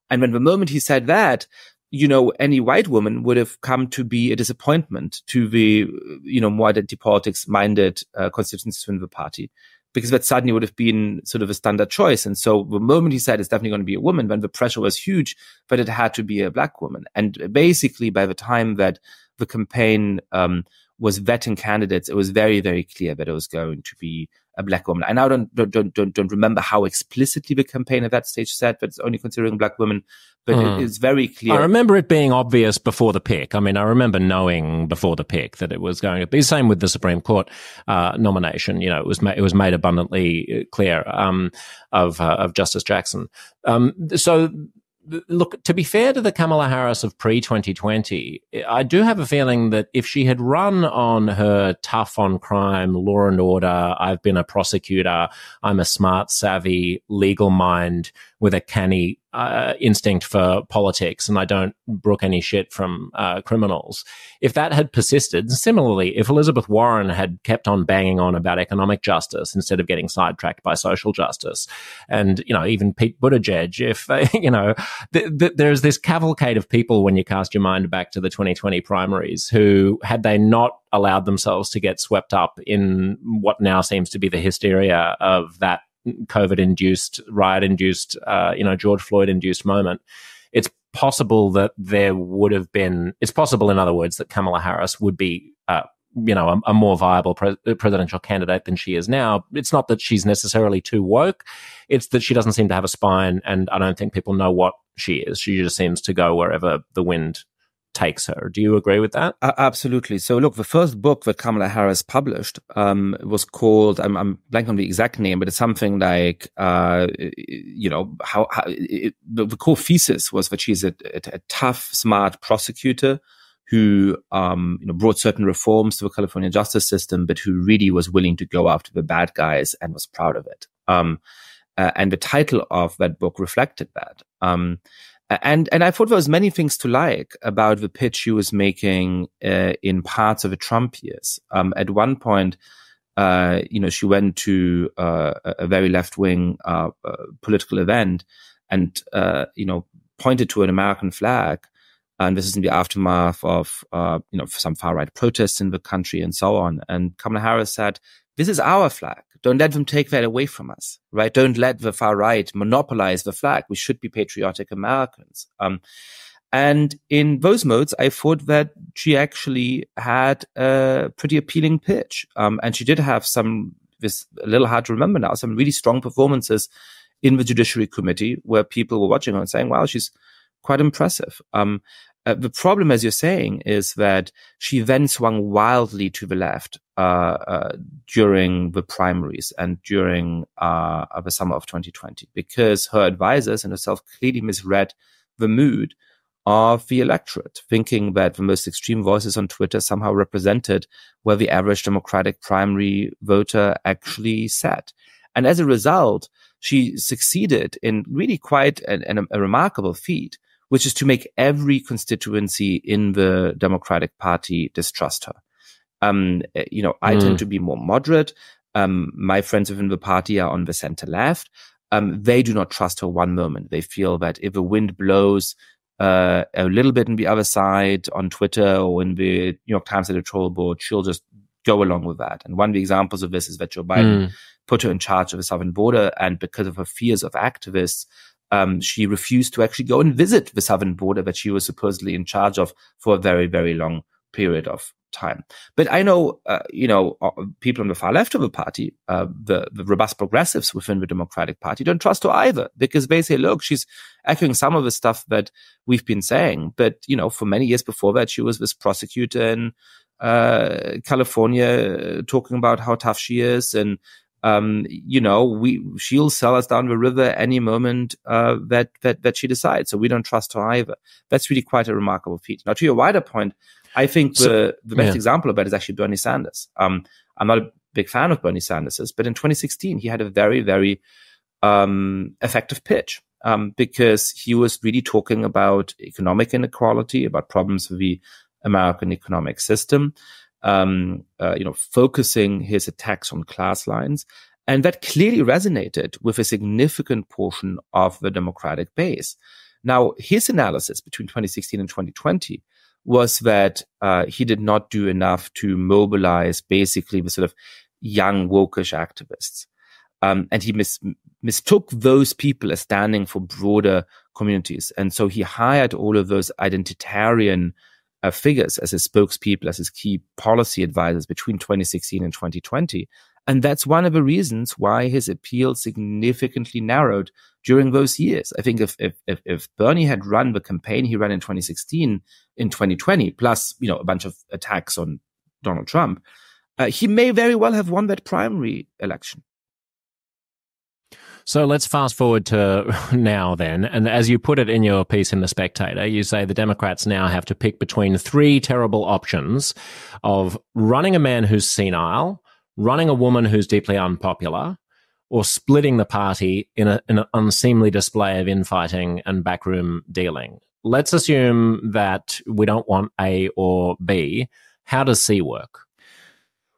And when the moment he said that, any white woman would have come to be a disappointment to the, more identity politics minded constituencies in the party, because that suddenly would have been sort of a standard choice. And so the moment he said it's definitely going to be a woman, then the pressure was huge that it had to be a black woman. And basically by the time that the campaign was vetting candidates, it was very, very clear that it was going to be a black woman. I now don't remember how explicitly the campaign at that stage said that it's only considering black women, but it is very clear. I remember it being obvious before the pick. I mean, I remember knowing before the pick that it was going to be. Same with the Supreme Court nomination. It was made abundantly clear of Justice Jackson. So. Look, to be fair to the Kamala Harris of pre-2020, I do have a feeling that if she had run on her tough on crime, law and order, I've been a prosecutor, I'm a smart, savvy, legal mind with a canny instinct for politics, and I don't brook any shit from criminals. If that had persisted, similarly, if Elizabeth Warren had kept on banging on about economic justice instead of getting sidetracked by social justice, and, even Pete Buttigieg, if, there's this cavalcade of people when you cast your mind back to the 2020 primaries who, had they not allowed themselves to get swept up in what now seems to be the hysteria of that COVID-induced, riot-induced, George Floyd-induced moment, it's possible that there would have been, it's possible, in other words, that Kamala Harris would be, a more viable presidential candidate than she is now. It's not that she's necessarily too woke. It's that she doesn't seem to have a spine, and I don't think people know what she is. She just seems to go wherever the wind takes her. Do you agree with that? Absolutely. So look, the first book that Kamala Harris published was called, I'm blanking on the exact name, but it's something like, the core thesis was that she's a tough, smart prosecutor who, brought certain reforms to the California justice system, but who really was willing to go after the bad guys and was proud of it. And the title of that book reflected that. And I thought there was many things to like about the pitch she was making in parts of the Trump years. At one point, she went to a very left-wing political event and, pointed to an American flag. And this is in the aftermath of, some far-right protests in the country and so on. And Kamala Harris said, "This is our flag. Don't let them take that away from us, right? Don't let the far right monopolize the flag. We should be patriotic Americans." And in those modes, I thought that she actually had a pretty appealing pitch. And she did have this a little hard to remember now, some really strong performances in the Judiciary Committee where people were watching her and saying, wow, she's quite impressive. The problem, as you're saying, is that she then swung wildly to the left during the primaries and during the summer of 2020, because her advisors and herself clearly misread the mood of the electorate, thinking that the most extreme voices on Twitter somehow represented where the average Democratic primary voter actually sat. And as a result, she succeeded in really quite a remarkable feat, which is to make every constituency in the Democratic Party distrust her. I tend to be more moderate. My friends within the party are on the center left. They do not trust her one moment. They feel that if the wind blows a little bit on the other side on Twitter or in the New York Times editorial board, she'll just go along with that. And one of the examples of this is that Joe Biden put her in charge of the southern border, and because of her fears of activists, she refused to actually go and visit the southern border that she was supposedly in charge of for a very, very long period of time. But I know, people on the far left of the party, the robust progressives within the Democratic Party don't trust her either, because they say, look, she's echoing some of the stuff that we've been saying. But, for many years before that, she was this prosecutor in California talking about how tough she is, and she'll sell us down the river any moment that she decides. So we don't trust her either. That's really quite a remarkable feat. Now, to your wider point, I think the best example of that is actually Bernie Sanders. I'm not a big fan of Bernie Sanders's, but in 2016 he had a very, very effective pitch because he was really talking about economic inequality, about problems with the American economic system. Focusing his attacks on class lines. And that clearly resonated with a significant portion of the Democratic base. Now, his analysis between 2016 and 2020 was that he did not do enough to mobilize basically the sort of young wokish activists. And he mistook those people as standing for broader communities. And so he hired all of those identitarian figures as his spokespeople, as his key policy advisors between 2016 and 2020. And that's one of the reasons why his appeal significantly narrowed during those years. I think if Bernie had run the campaign he ran in 2016 in 2020, plus, a bunch of attacks on Donald Trump, he may very well have won that primary election. So let's fast forward to now then. And as you put it in your piece in The Spectator, you say the Democrats now have to pick between three terrible options of running a man who's senile, running a woman who's deeply unpopular, or splitting the party in an unseemly display of infighting and backroom dealing. Let's assume that we don't want A or B. How does C work?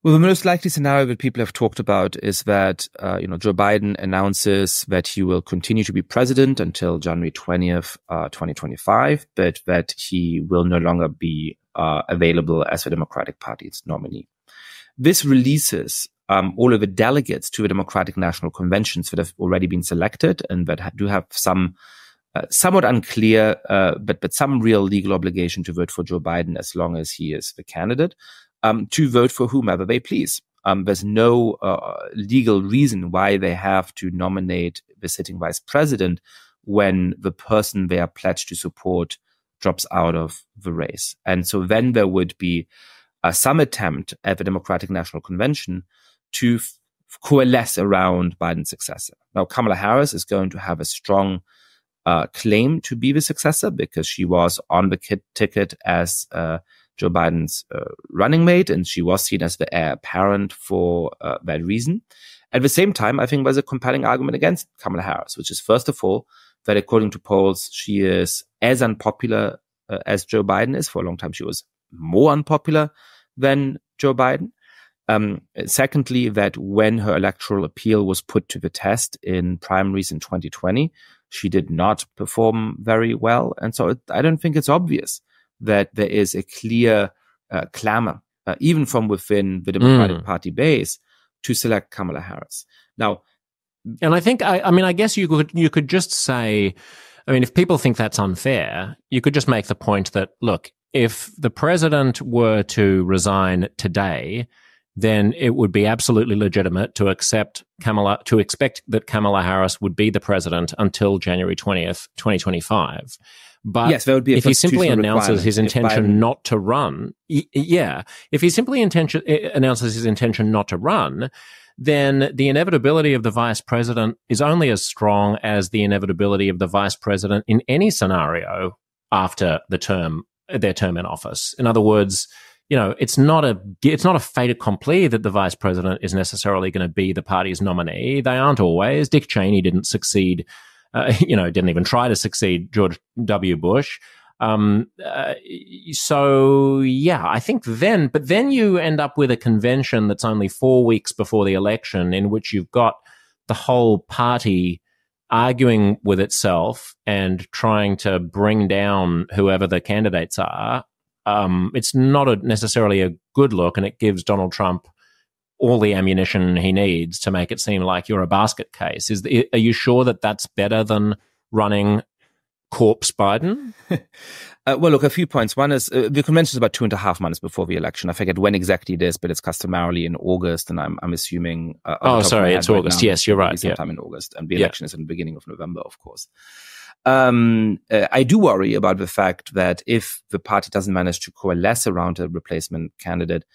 Well, the most likely scenario that people have talked about is that, Joe Biden announces that he will continue to be president until January 20th, 2025, but that he will no longer be available as the Democratic Party's nominee. This releases all of the delegates to the Democratic National Conventions that have already been selected and that do have some somewhat unclear, but some real legal obligation to vote for Joe Biden as long as he is the candidate. To vote for whomever they please. There's no legal reason why they have to nominate the sitting vice president when the person they are pledged to support drops out of the race. And so then there would be some attempt at the Democratic National Convention to coalesce around Biden's successor. Now, Kamala Harris is going to have a strong claim to be the successor because she was on the ticket as Joe Biden's running mate, and she was seen as the heir apparent for that reason. At the same time, I think there's a compelling argument against Kamala Harris, which is, first of all, that according to polls, she is as unpopular as Joe Biden is. For a long time, she was more unpopular than Joe Biden. Secondly, that when her electoral appeal was put to the test in primaries in 2020, she did not perform very well. And so I don't think it's obvious that there is a clear clamor, even from within the Democratic Party base, to select Kamala Harris. Now, and I think, I guess you could just say, if people think that's unfair, you could just make the point that, look, if the president were to resign today, then it would be absolutely legitimate to expect that Kamala Harris would be the president until January 20th, 2025. But yes, there would be a if he simply announces his intention not to run, if he simply announces his intention not to run, then the inevitability of the vice president is only as strong as the inevitability of the vice president in any scenario after their term in office. In other words, it's not a fait accompli that the vice president is necessarily going to be the party's nominee. They aren't always. Dick Cheney didn't succeed. Didn't even try to succeed George W. Bush. I think then you end up with a convention that's only 4 weeks before the election, in which you've got the whole party arguing with itself and trying to bring down whoever the candidates are. It's not necessarily a good look, and it gives Donald Trump all the ammunition he needs to make it seem like you're a basket case. Are you sure that that's better than running corpse Biden? Well, look, a few points. One is the convention is about 2.5 months before the election. I forget when exactly it is, but it's customarily in August, and I'm assuming. It's August. Yes, you're right. Sometime in August, and the election is in the beginning of November, of course. I do worry about the fact that if the party doesn't manage to coalesce around a replacement candidate,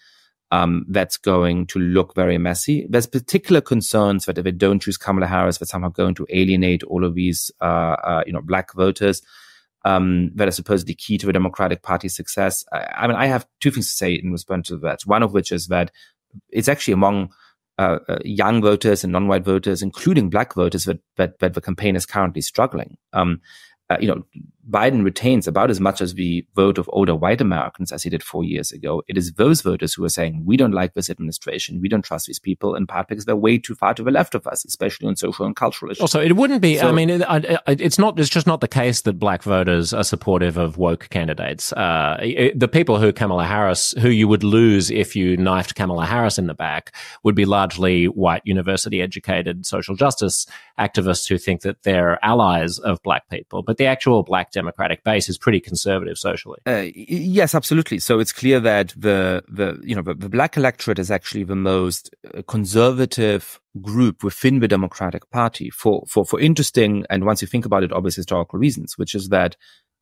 that's going to look very messy. There's particular concerns that if they don't choose Kamala Harris, they're somehow going to alienate all of these, black voters that are supposedly key to the Democratic Party's success. I have two things to say in response to that. One of which is that it's actually among young voters and non-white voters, including black voters, that the campaign is currently struggling. Biden retains about as much as the vote of older white Americans as he did 4 years ago. It is those voters who are saying, we don't like this administration, we don't trust these people, in part because they're way too far to the left of us, especially on social and cultural issues. Also, it wouldn't be, it's just not the case that black voters are supportive of woke candidates. The people who you would lose if you knifed Kamala Harris in the back would be largely white, university-educated social justice activists who think that they're allies of black people. But the actual black Democratic base is pretty conservative socially. Yes, absolutely. So it's clear that the black electorate is actually the most conservative group within the Democratic Party for interesting, and once you think about it, obvious historical reasons, which is that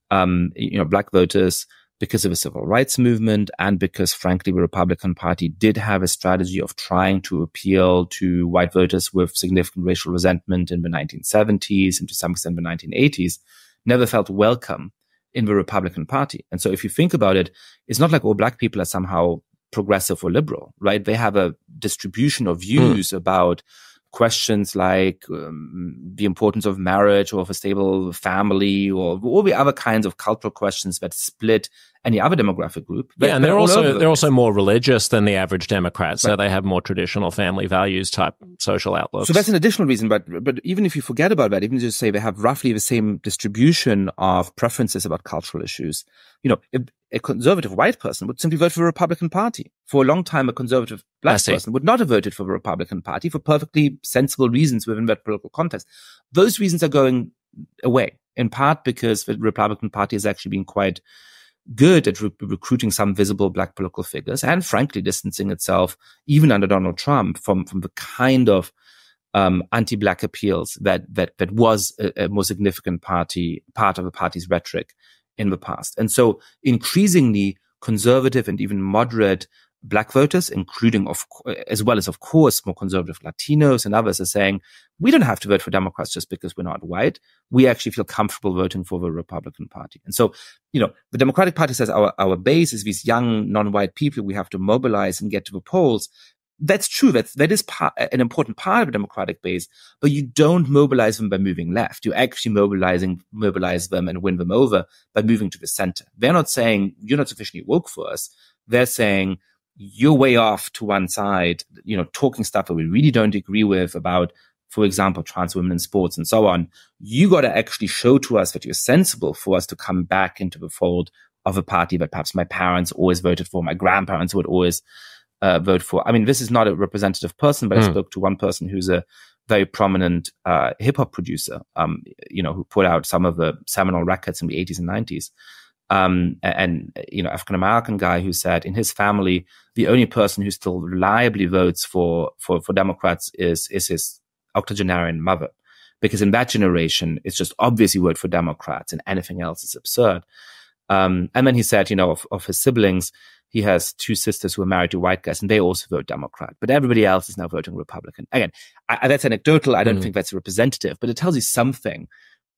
black voters, because of the civil rights movement and because, frankly, the Republican Party did have a strategy of trying to appeal to white voters with significant racial resentment in the 1970s and to some extent the 1980s, never felt welcome in the Republican Party. And so if you think about it, it's not like all black people are somehow progressive or liberal, right? They have a distribution of views about questions like the importance of marriage or of a stable family or all the other kinds of cultural questions that split any other demographic group. And they're also more religious than the average Democrat, so they have more traditional family values type social outlooks. So that's an additional reason, but even if you forget about that, even just say they have roughly the same distribution of preferences about cultural issues, if a conservative white person would simply vote for the Republican Party. For a long time, a conservative black person would not have voted for the Republican Party for perfectly sensible reasons within that political context. Those reasons are going away, in part because the Republican Party has actually been quite good at recruiting some visible black political figures and, frankly, distancing itself, even under Donald Trump, from the kind of anti-black appeals that was a more significant part of the party's rhetoric in the past. And so increasingly conservative and even moderate Black voters, including as well as, of course, more conservative Latinos and others, are saying, we don't have to vote for Democrats just because we're not white. We actually feel comfortable voting for the Republican Party. And so, the Democratic Party says our base is these young, non-white people we have to mobilize and get to the polls. That's true. That is an important part of the Democratic base, but you don't mobilize them by moving left. You actually mobilize them and win them over by moving to the center. They're not saying you're not sufficiently woke for us. They're saying you're way off to one side, talking stuff that we really don't agree with about, for example, trans women in sports and so on. You got to actually show to us that you're sensible for us to come back into the fold of a party that perhaps my parents always voted for, my grandparents would always vote for. I mean, this is not a representative person, but I spoke to one person who's a very prominent hip hop producer, who put out some of the seminal records in the 80s and 90s. African-American guy who said in his family, the only person who still reliably votes for Democrats is his octogenarian mother. Because in that generation, it's just obvious you vote for Democrats and anything else is absurd. And then he said, of his siblings, he has two sisters who are married to white guys and they also vote Democrat, but everybody else is now voting Republican. Again, that's anecdotal. I don't think that's representative, but it tells you something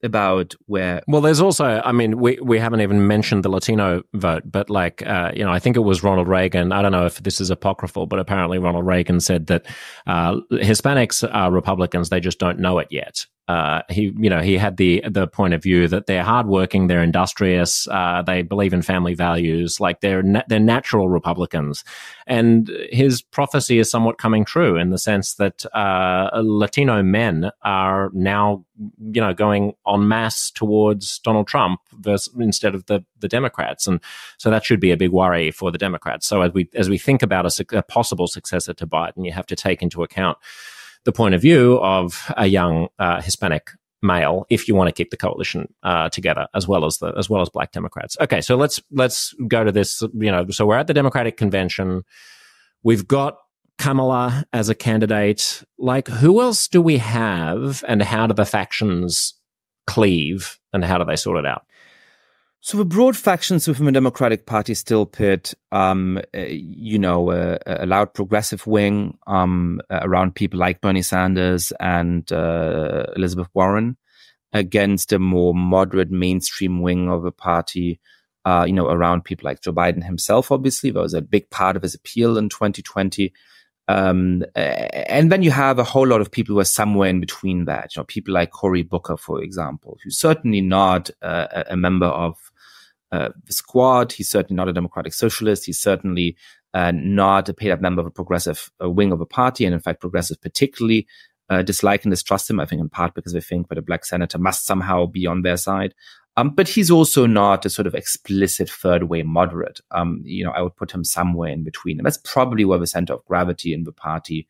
about where. Well, there's also, we haven't even mentioned the Latino vote, but I think it was Ronald Reagan. I don't know if this is apocryphal, but apparently Ronald Reagan said that Hispanics are Republicans. They just don't know it yet. He had the point of view that they're hardworking, they're industrious, they believe in family values, they're natural Republicans. And his prophecy is somewhat coming true in the sense that Latino men are now, going en masse towards Donald Trump instead of the Democrats, and so that should be a big worry for the Democrats. So as we think about a possible successor to Biden, you have to take into account the point of view of a young Hispanic male if you want to keep the coalition together, as well as Black Democrats. Okay, so let's go to this. So we're at the Democratic convention. We've got Kamala as a candidate. Who else do we have, and how do the factions cleave, and how do they sort it out? So the broad factions within the Democratic Party still pit, a loud progressive wing around people like Bernie Sanders and Elizabeth Warren against a more moderate mainstream wing of the party, around people like Joe Biden himself. Obviously, that was a big part of his appeal in 2020. And then you have a whole lot of people who are somewhere in between that. People like Cory Booker, for example, who's certainly not a member of the Squad. He's certainly not a democratic socialist. He's certainly not a paid-up member of a progressive wing of a party. And in fact, progressives particularly dislike and distrust him, I think in part because they think that a black senator must somehow be on their side. But he's also not a sort of explicit third-way moderate. I would put him somewhere in between. And that's probably where the center of gravity in the party,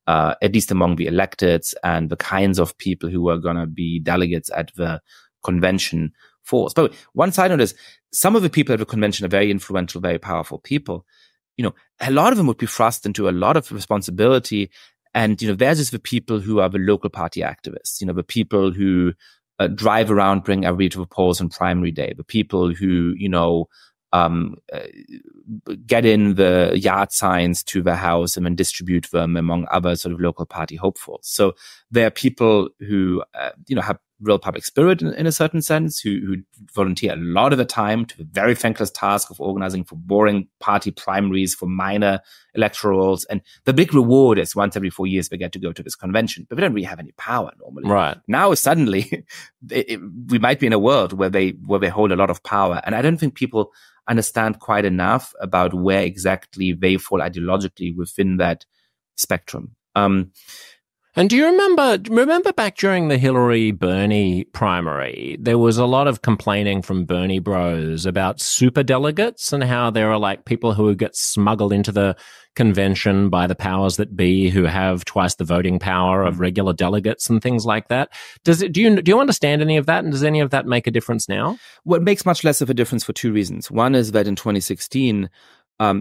at least among the electeds and the kinds of people who are going to be delegates at the convention falls. But one side note is some of the people at the convention are very influential, very powerful people. A lot of them would be thrust into a lot of responsibility. And, there's just the people who are the local party activists, the people who drive around, bring everybody to the polls on primary day, the people who, get in the yard signs to the house and then distribute them among other sort of local party hopefuls. So there are people who, have real public spirit in a certain sense, who volunteer a lot of the time to the very thankless task of organizing for boring party primaries, for minor electorals. And the big reward is once every 4 years they get to go to this convention, but we don't really have any power normally. Right. Now suddenly we might be in a world where they hold a lot of power. And I don't think people understand quite enough about where exactly they fall ideologically within that spectrum. And do you remember back during the Hillary-Bernie primary, there was a lot of complaining from Bernie bros about super delegates and how there are people who get smuggled into the convention by the powers that be who have twice the voting power of regular delegates and things like that. Do you understand any of that? And does any of that make a difference now? Well, it makes much less of a difference for two reasons. One is that in 2016,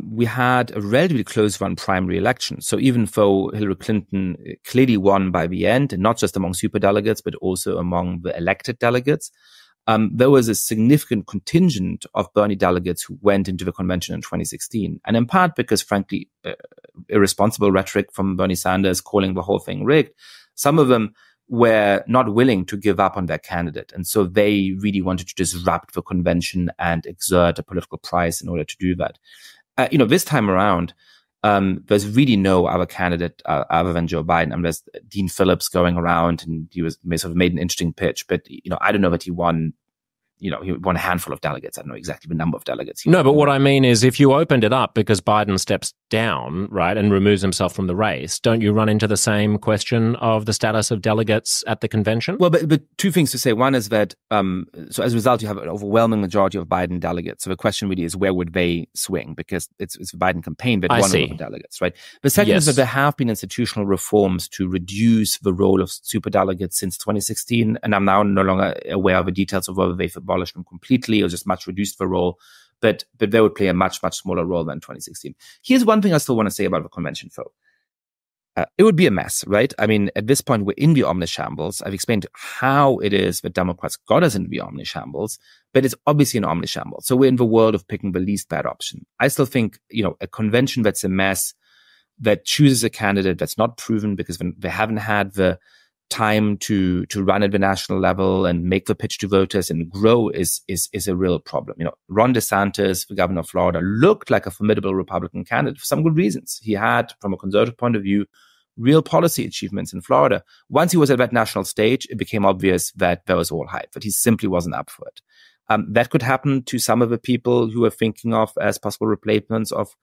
we had a relatively close run primary election. So even though Hillary Clinton clearly won by the end, and not just among superdelegates, but also among the elected delegates, there was a significant contingent of Bernie delegates who went into the convention in 2016. And in part because, frankly, irresponsible rhetoric from Bernie Sanders calling the whole thing rigged, some of them were not willing to give up on their candidate. And so they really wanted to disrupt the convention and exert a political price in order to do that. This time around, there's really no other candidate other than Joe Biden. I mean, there's Dean Phillips going around, and he sort of made an interesting pitch, but I don't know that he won. He won a handful of delegates. I don't know exactly the number of delegates. No, but what I mean is, if you opened it up because Biden steps down, right, and removes himself from the race, don't you run into the same question of the status of delegates at the convention? Well, but two things to say. One is that, so as a result, you have an overwhelming majority of Biden delegates. So the question really is, where would they swing? Because it's the Biden campaign, but one of the delegates, right? The second is that there have been institutional reforms to reduce the role of superdelegates since 2016, and I'm now no longer aware of the details of whether they've abolished them completely or just much reduced the role, but they would play a much, much smaller role than 2016. Here's one thing I still want to say about the convention, though. It would be a mess, right? I mean, at this point, we're in the omnishambles. I've explained how it is that Democrats got us into the omnishambles, but it's obviously an omnishamble. So we're in the world of picking the least bad option. I still think, a convention that's a mess, that chooses a candidate that's not proven because they haven't had the time to run at the national level and make the pitch to voters and grow is a real problem. Ron DeSantis, the governor of Florida, looked like a formidable Republican candidate for some good reasons. He had, from a conservative point of view, real policy achievements in Florida. Once he was at that national stage, it became obvious that was all hype, that he simply wasn't up for it. That could happen to some of the people who are thinking of as possible replacements of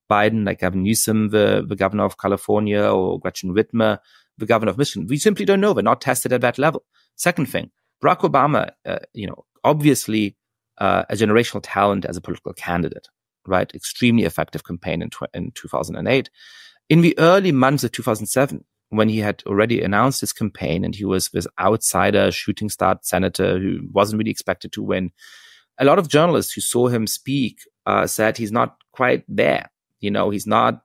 Biden, like Gavin Newsom, the governor of California, or Gretchen Whitmer, the governor of Michigan. We simply don't know. They're not tested at that level. Second thing, Barack Obama, obviously a generational talent as a political candidate, right? Extremely effective campaign in 2008. In the early months of 2007, when he had already announced his campaign and he was this outsider shooting star senator who wasn't really expected to win, a lot of journalists who saw him speak said he's not quite there. He's not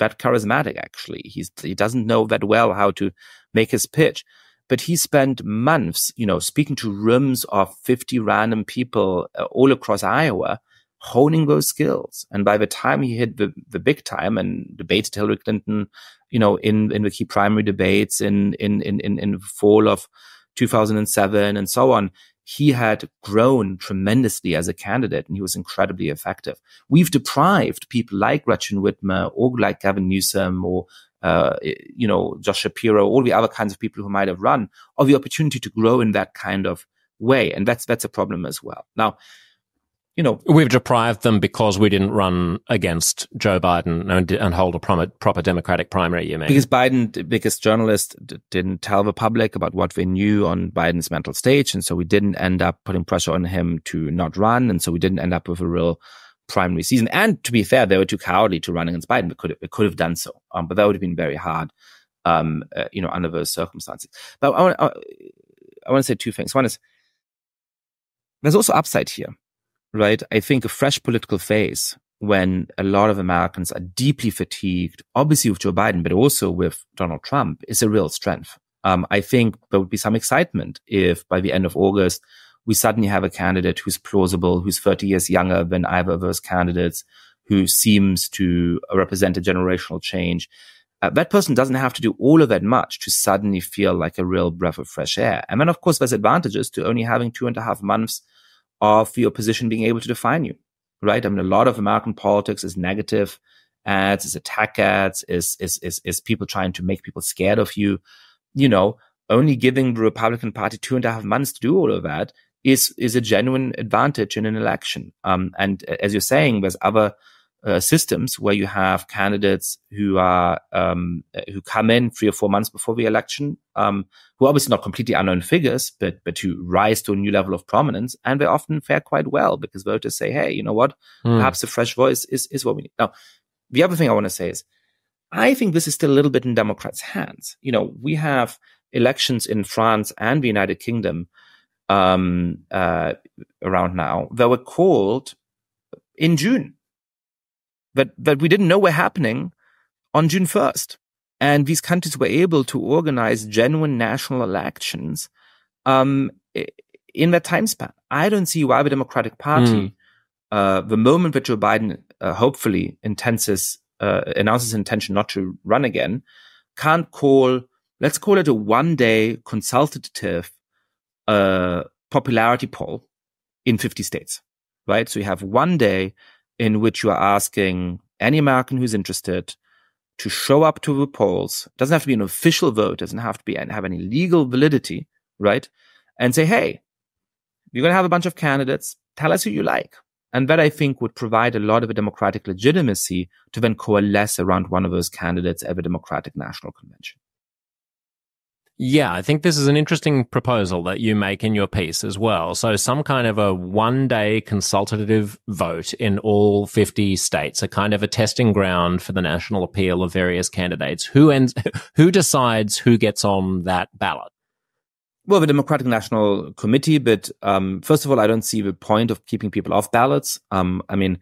that charismatic, actually. He doesn't know that well how to make his pitch. But he spent months, speaking to rooms of 50 random people all across Iowa, honing those skills. And by the time he hit the big time and debated Hillary Clinton, in the key primary debates in the fall of 2007 and so on, he had grown tremendously as a candidate, and he was incredibly effective. We've deprived people like Gretchen Whitmer or like Gavin Newsom or, Josh Shapiro, all the other kinds of people who might have run, of the opportunity to grow in that kind of way. And that's a problem as well. Now, we've deprived them because we didn't run against Joe Biden and hold a proper Democratic primary, you mean? Because Biden, the biggest journalist, didn't tell the public about what they knew on Biden's mental stage. And so we didn't end up putting pressure on him to not run. And so we didn't end up with a real primary season. And to be fair, they were too cowardly to run against Biden. They could have done so. But that would have been very hard, under those circumstances. But I want to say two things. One is, there's also upside here. Right? I think a fresh political phase when a lot of Americans are deeply fatigued, obviously with Joe Biden, but also with Donald Trump, is a real strength. I think there would be some excitement if by the end of August, we suddenly have a candidate who's plausible, who's 30 years younger than either of those candidates, who seems to represent a generational change. That person doesn't have to do all of that much to suddenly feel like a real breath of fresh air. And then, of course, there's advantages to only having 2.5 months of the opposition being able to define you, right? I mean, a lot of American politics is negative ads, is attack ads, is people trying to make people scared of you. Only giving the Republican Party 2.5 months to do all of that is a genuine advantage in an election. And as you're saying, there's other systems where you have candidates who who come in 3 or 4 months before the election, who are obviously not completely unknown figures, but who rise to a new level of prominence, and they often fare quite well because voters say, "Hey, you know what? Perhaps a fresh voice is what we need." Now, the other thing I want to say is, I think this is still a little bit in Democrats' hands. We have elections in France and the United Kingdom around now that were called in June. That we didn't know were happening on June 1st. And these countries were able to organize genuine national elections in in that time span. I don't see why the Democratic Party, the moment that Joe Biden hopefully announces his intention not to run again, can't let's call it a one-day consultative popularity poll in 50 states, right? So you have one day in which you are asking any American who's interested to show up to the polls. It doesn't have to be an official vote, doesn't have to have any legal validity, right? And say, hey, you're going to have a bunch of candidates. Tell us who you like. And that, I think, would provide a lot of a democratic legitimacy to then coalesce around one of those candidates at the Democratic National Convention. Yeah, I think this is an interesting proposal that you make in your piece as well. So some kind of a one-day consultative vote in all 50 states, a kind of a testing ground for the national appeal of various candidates. Who decides who gets on that ballot? Well, the Democratic National Committee, but first of all, I don't see the point of keeping people off ballots. I mean,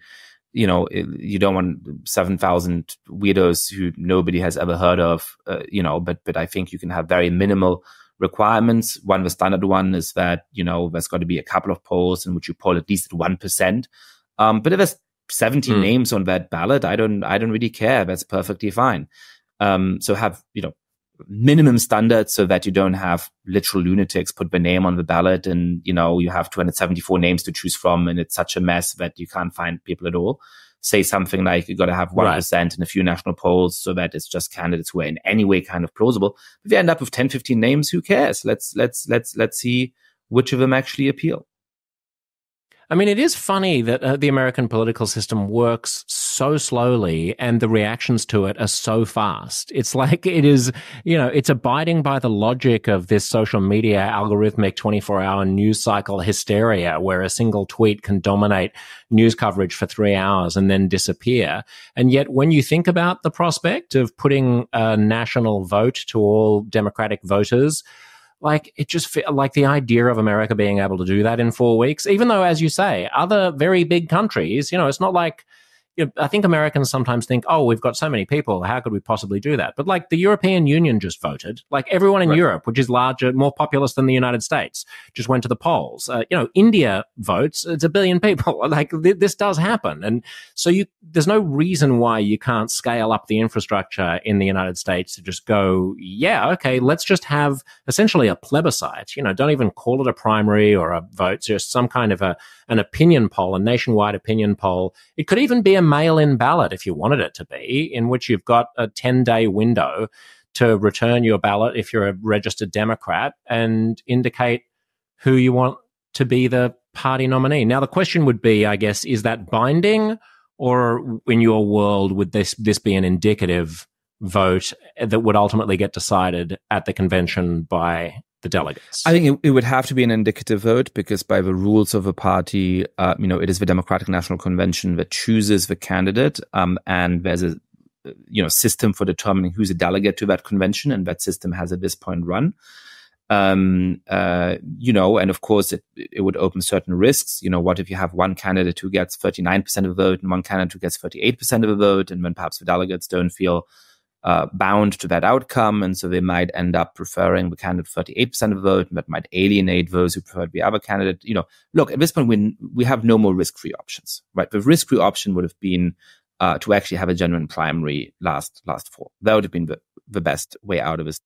you know, you don't want 7,000 weirdos who nobody has ever heard of, but I think you can have very minimal requirements. The standard one is that, there's got to be a couple of polls in which you poll at least at 1%. But if there's 17 names on that ballot, I don't really care. That's perfectly fine. So have, minimum standards so that you don't have literal lunatics put their name on the ballot and, you have 274 names to choose from and it's such a mess that you can't find people at all. Say something like you got to have 1% in a few national polls so that it's just candidates who are in any way kind of plausible. If you end up with 10, 15 names, who cares? Let's see which of them actually appeal. I mean, it is funny that the American political system works so slowly and the reactions to it are so fast. It's like it is, it's abiding by the logic of this social media algorithmic 24-hour news cycle hysteria where a single tweet can dominate news coverage for 3 hours and then disappear. And yet when you think about the prospect of putting a national vote to all Democratic voters, like it just like the idea of America being able to do that in 4 weeks, even though, as you say, other very big countries, it's not like, I think Americans sometimes think, oh, we've got so many people, how could we possibly do that? But like the European Union just voted, like everyone in Europe, which is larger, more populous than the United States, just went to the polls. India votes, it's 1 billion people. Like this does happen. And so there's no reason why you can't scale up the infrastructure in the United States to just go, yeah, okay, let's just have essentially a plebiscite. Don't even call it a primary or a vote, just some kind of an opinion poll, a nationwide opinion poll. It could even be a mail-in ballot if you wanted it to be, in which you've got a 10-day window to return your ballot if you're a registered Democrat and indicate who you want to be the party nominee. Now, the question would be, I guess, is that binding, or in your world, would this be an indicative vote that would ultimately get decided at the convention by the delegates? I think it would have to be an indicative vote because by the rules of a party, it is the Democratic National Convention that chooses the candidate, and there's a system for determining who's a delegate to that convention, and that system has at this point run. And of course it would open certain risks. What if you have one candidate who gets 39% of the vote and one candidate who gets 38% of the vote, and then perhaps the delegates don't feel bound to that outcome, and so they might end up preferring the candidate 38% of the vote, and that might alienate those who prefer the other candidate. Look, at this point we have no more risk-free options, right? The risk-free option would have been to actually have a genuine primary last fall. That would have been the best way out of this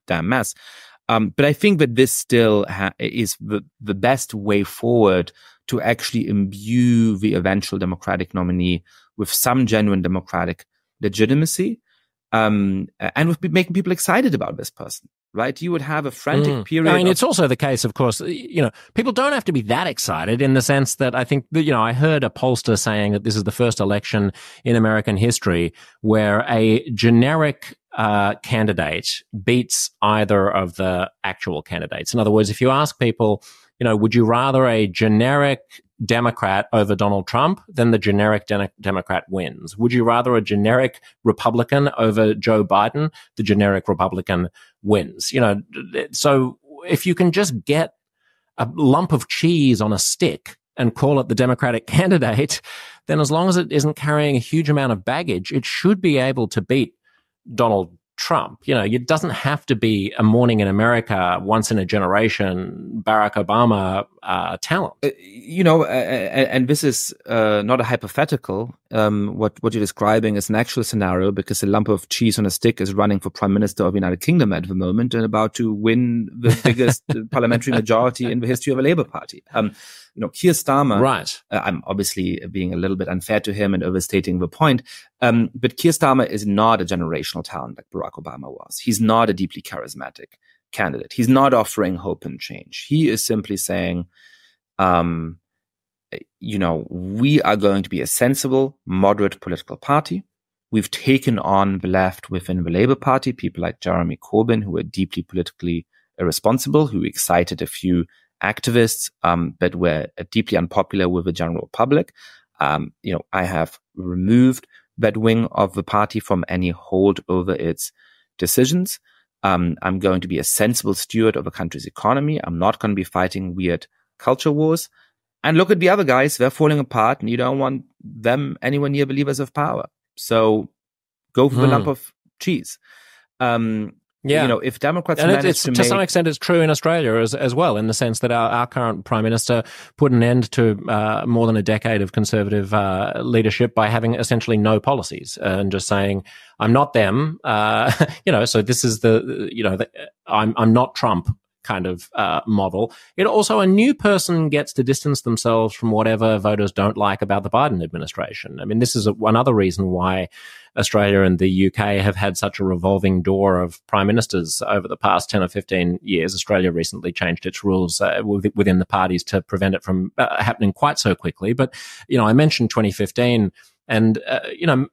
damn mess. But I think that this still is the best way forward to actually imbue the eventual Democratic nominee with some genuine democratic legitimacy. And with making people excited about this person, right? You would have a frantic period. I mean, it's also the case, of course, people don't have to be that excited in the sense that I think that, I heard a pollster saying that this is the first election in American history where a generic candidate beats either of the actual candidates. In other words, if you ask people, would you rather a generic Democrat over Donald Trump, then the generic Democrat wins. Would you rather a generic Republican over Joe Biden? The generic Republican wins. So if you can just get a lump of cheese on a stick and call it the Democratic candidate, then as long as it isn't carrying a huge amount of baggage, it should be able to beat Donald Trump. It doesn't have to be a morning in America, once in a generation, Barack Obama talent. And this is not a hypothetical. What you're describing is an actual scenario, because a lump of cheese on a stick is running for Prime Minister of the United Kingdom at the moment and about to win the biggest parliamentary majority in the history of a Labour Party. Keir Starmer, right. I'm obviously being a little bit unfair to him and overstating the point, but Keir Starmer is not a generational talent like Barack Obama was. He's not a deeply charismatic candidate. He's not offering hope and change. He is simply saying, we are going to be a sensible, moderate political party. We've taken on the left within the Labour Party, people like Jeremy Corbyn, who are deeply politically irresponsible, who excited a few activists, but were deeply unpopular with the general public. I have removed that wing of the party from any hold over its decisions. I'm going to be a sensible steward of the country's economy. I'm not going to be fighting weird culture wars. And look at the other guys, they're falling apart, and you don't want them anywhere near the levers of power. So go for the lump of cheese. If Democrats manage to some extent, it's true in Australia as well, in the sense that our current Prime Minister put an end to more than a decade of Conservative leadership by having essentially no policies and just saying, I'm not them, so this is I'm not Trump kind of model. It also, a new person gets to distance themselves from whatever voters don't like about the Biden administration. I mean, this is another reason why Australia and the UK have had such a revolving door of prime ministers over the past 10 or 15 years. Australia recently changed its rules within the parties to prevent it from happening quite so quickly. But, I mentioned 2015. And,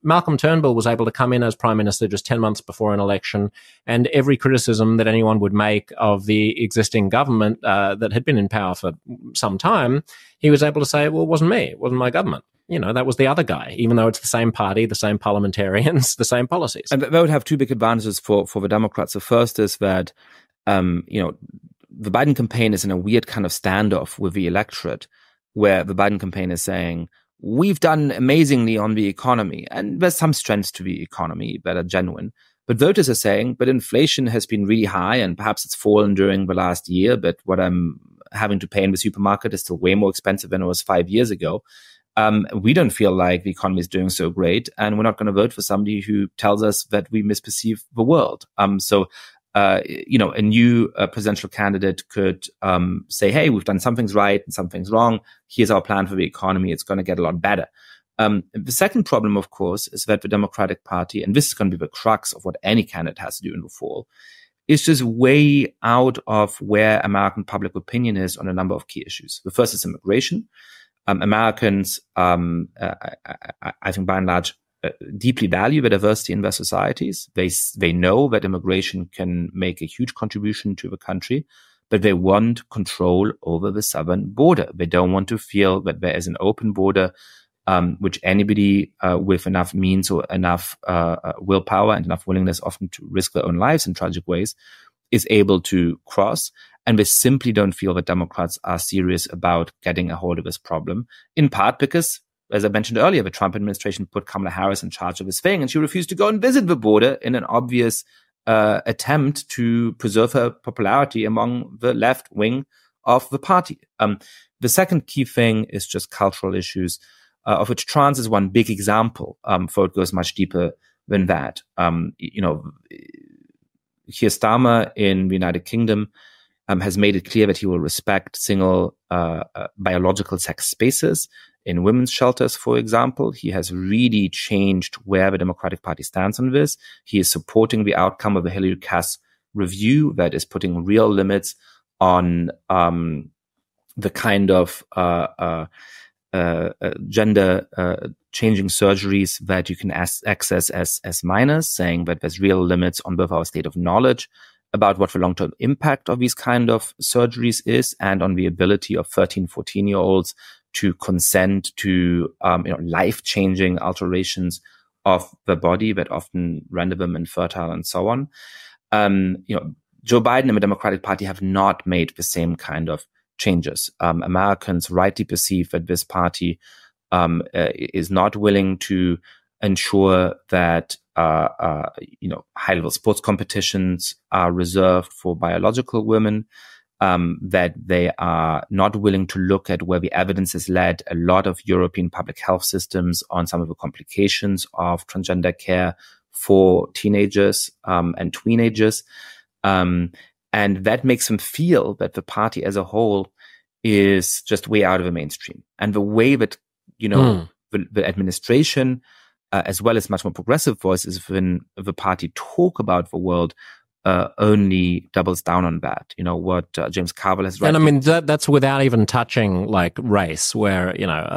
Malcolm Turnbull was able to come in as Prime Minister just 10 months before an election, and every criticism that anyone would make of the existing government that had been in power for some time, he was able to say, well, it wasn't me, it wasn't my government. That was the other guy, even though it's the same party, the same parliamentarians, the same policies. And that would have two big advantages for the Democrats. The first is that, the Biden campaign is in a weird kind of standoff with the electorate, where the Biden campaign is saying, we've done amazingly on the economy, and there's some strengths to the economy that are genuine. But voters are saying, but inflation has been really high, and perhaps it's fallen during the last year, but what I'm having to pay in the supermarket is still way more expensive than it was 5 years ago. We don't feel like the economy is doing so great, and we're not going to vote for somebody who tells us that we misperceive the world. A new presidential candidate could say, hey, we've done some things right and some things wrong. Here's our plan for the economy. It's going to get a lot better. The second problem, of course, is that the Democratic Party, and this is going to be the crux of what any candidate has to do in the fall, is just way out of where American public opinion is on a number of key issues. The first is immigration. Americans, I think by and large, deeply value the diversity in their societies. They know that immigration can make a huge contribution to the country, but they want control over the southern border. They don't want to feel that there is an open border, which anybody with enough means or enough willpower and enough willingness often to risk their own lives in tragic ways is able to cross. And they simply don't feel that Democrats are serious about getting a hold of this problem, in part because, as I mentioned earlier, the Trump administration put Kamala Harris in charge of this thing, and she refused to go and visit the border in an obvious attempt to preserve her popularity among the left wing of the party. The second key thing is just cultural issues, of which trans is one big example, for it goes much deeper than that. Keir Starmer in the United Kingdom has made it clear that he will respect single biological sex spaces in women's shelters, for example. He has really changed where the Democratic Party stands on this. He is supporting the outcome of the Hillary Cass review that is putting real limits on the kind of gender changing surgeries that you can access as minors, saying that there's real limits on both our state of knowledge about what the long-term impact of these kind of surgeries is, and on the ability of 13, 14-year-olds to consent to life-changing alterations of the body that often render them infertile and so on. Joe Biden and the Democratic Party have not made the same kind of changes. Americans rightly perceive that this party is not willing to ensure that high-level sports competitions are reserved for biological women, that they are not willing to look at where the evidence has led a lot of European public health systems on some of the complications of transgender care for teenagers and tweenagers. And that makes them feel that the party as a whole is just way out of the mainstream. And the way that, the administration, as well as much more progressive voices within the party talk about the world, only doubles down on that. What James Carville has written. And I mean, that's without even touching like race, where,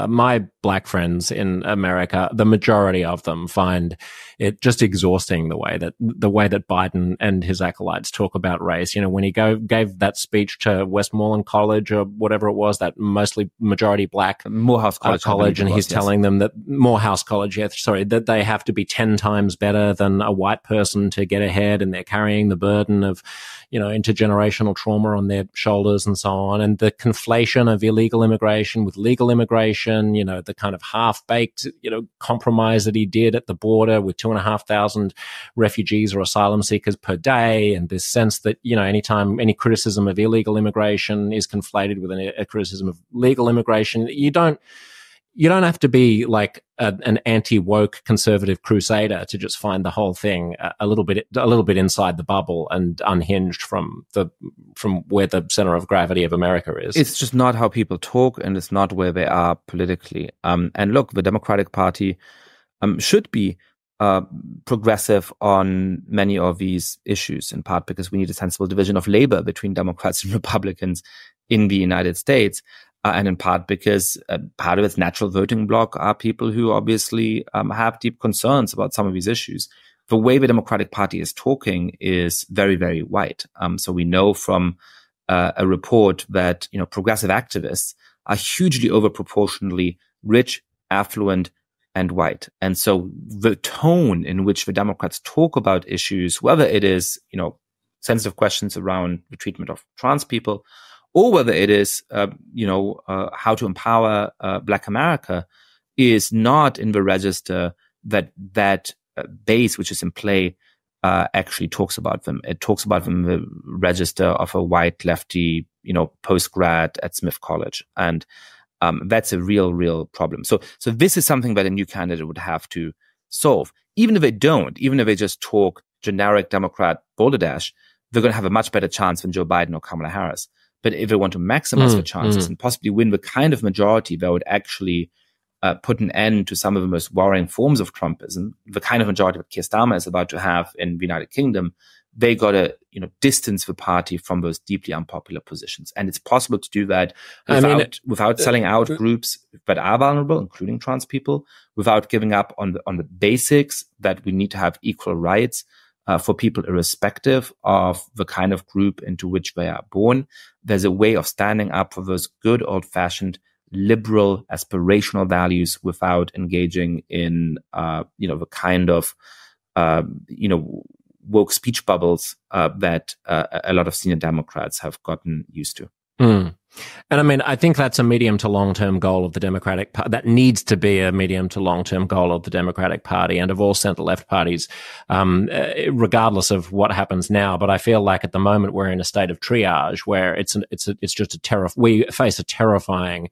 my black friends in America, the majority of them find it just exhausting the way that Biden and his acolytes talk about race. When he gave that speech to Westmoreland College or whatever it was, that mostly majority black Morehouse College, and he's telling them that Morehouse College, that they have to be 10 times better than a white person to get ahead, and they're carrying the burden of, intergenerational trauma on their shoulders and so on. And the conflation of illegal immigration with legal immigration, the kind of half-baked, compromise that he did at the border with 2,500 refugees or asylum seekers per day. And this sense that, anytime any criticism of illegal immigration is conflated with a criticism of legal immigration, you don't have to be like an anti-woke conservative crusader to just find the whole thing a little bit inside the bubble and unhinged from where the center of gravity of America is. It's just not how people talk, and it's not where they are politically. And look, the Democratic Party should be progressive on many of these issues, in part because we need a sensible division of labor between Democrats and Republicans in the United States. And in part because part of its natural voting bloc are people who obviously have deep concerns about some of these issues. The way the Democratic Party is talking is very, very white. So we know from a report that, progressive activists are hugely overproportionally rich, affluent, and white. And so the tone in which the Democrats talk about issues, whether it is, sensitive questions around the treatment of trans people, or whether it is, how to empower Black America, is not in the register that base which is in play actually talks about them. It talks about them in the register of a white lefty, post-grad at Smith College. And that's a real problem. So this is something that a new candidate would have to solve. Even if they don't, even if they just talk generic Democrat balderdash, they're going to have a much better chance than Joe Biden or Kamala Harris. But if they want to maximize the chances and possibly win the kind of majority that would actually put an end to some of the most worrying forms of Trumpism, the kind of majority that Keir Starmer is about to have in the United Kingdom, they got to distance the party from those deeply unpopular positions. And it's possible to do that without selling out groups that are vulnerable, including trans people, without giving up on the basics that we need to have equal rights for people irrespective of the kind of group into which they are born. There's a way of standing up for those good old-fashioned liberal aspirational values without engaging in, the kind of, woke speech bubbles that a lot of senior Democrats have gotten used to. And I mean, I think that's a medium to long-term goal of the Democratic Party. That needs to be a medium to long-term goal of the Democratic Party and of all center-left parties, regardless of what happens now. But I feel like at the moment we're in a state of triage where it's just we face a terrifying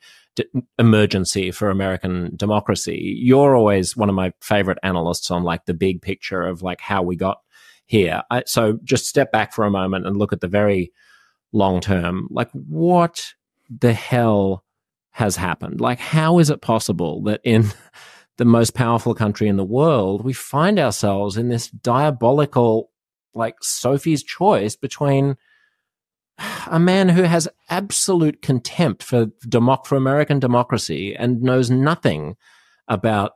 emergency for American democracy. You're always one of my favorite analysts on like the big picture of like how we got here. So just step back for a moment and look at the very long term. Like, what the hell has happened? Like, how is it possible that in the most powerful country in the world, we find ourselves in this diabolical, like, Sophie's choice between a man who has absolute contempt for American democracy and knows nothing about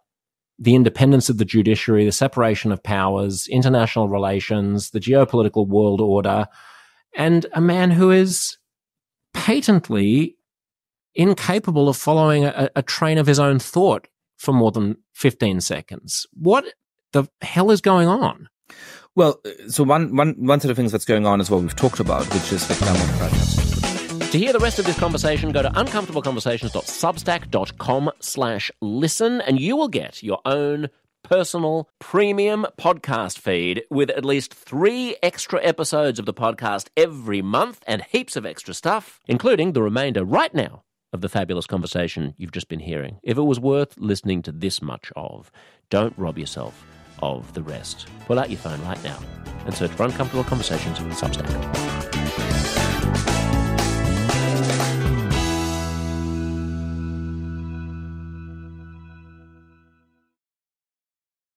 the independence of the judiciary, the separation of powers, international relations, the geopolitical world order, and a man who is patently incapable of following a train of his own thought for more than 15 seconds. What the hell is going on? Well, so one set of things that's going on is what we've talked about, which is the Democrats. To hear the rest of this conversation, go to uncomfortableconversations.substack.com/listen, and you will get your own personal premium podcast feed with at least 3 extra episodes of the podcast every month and heaps of extra stuff, including the remainder right now of the fabulous conversation you've just been hearing. If it was worth listening to this much of, don't rob yourself of the rest. Pull out your phone right now and search for Uncomfortable Conversations on Substack.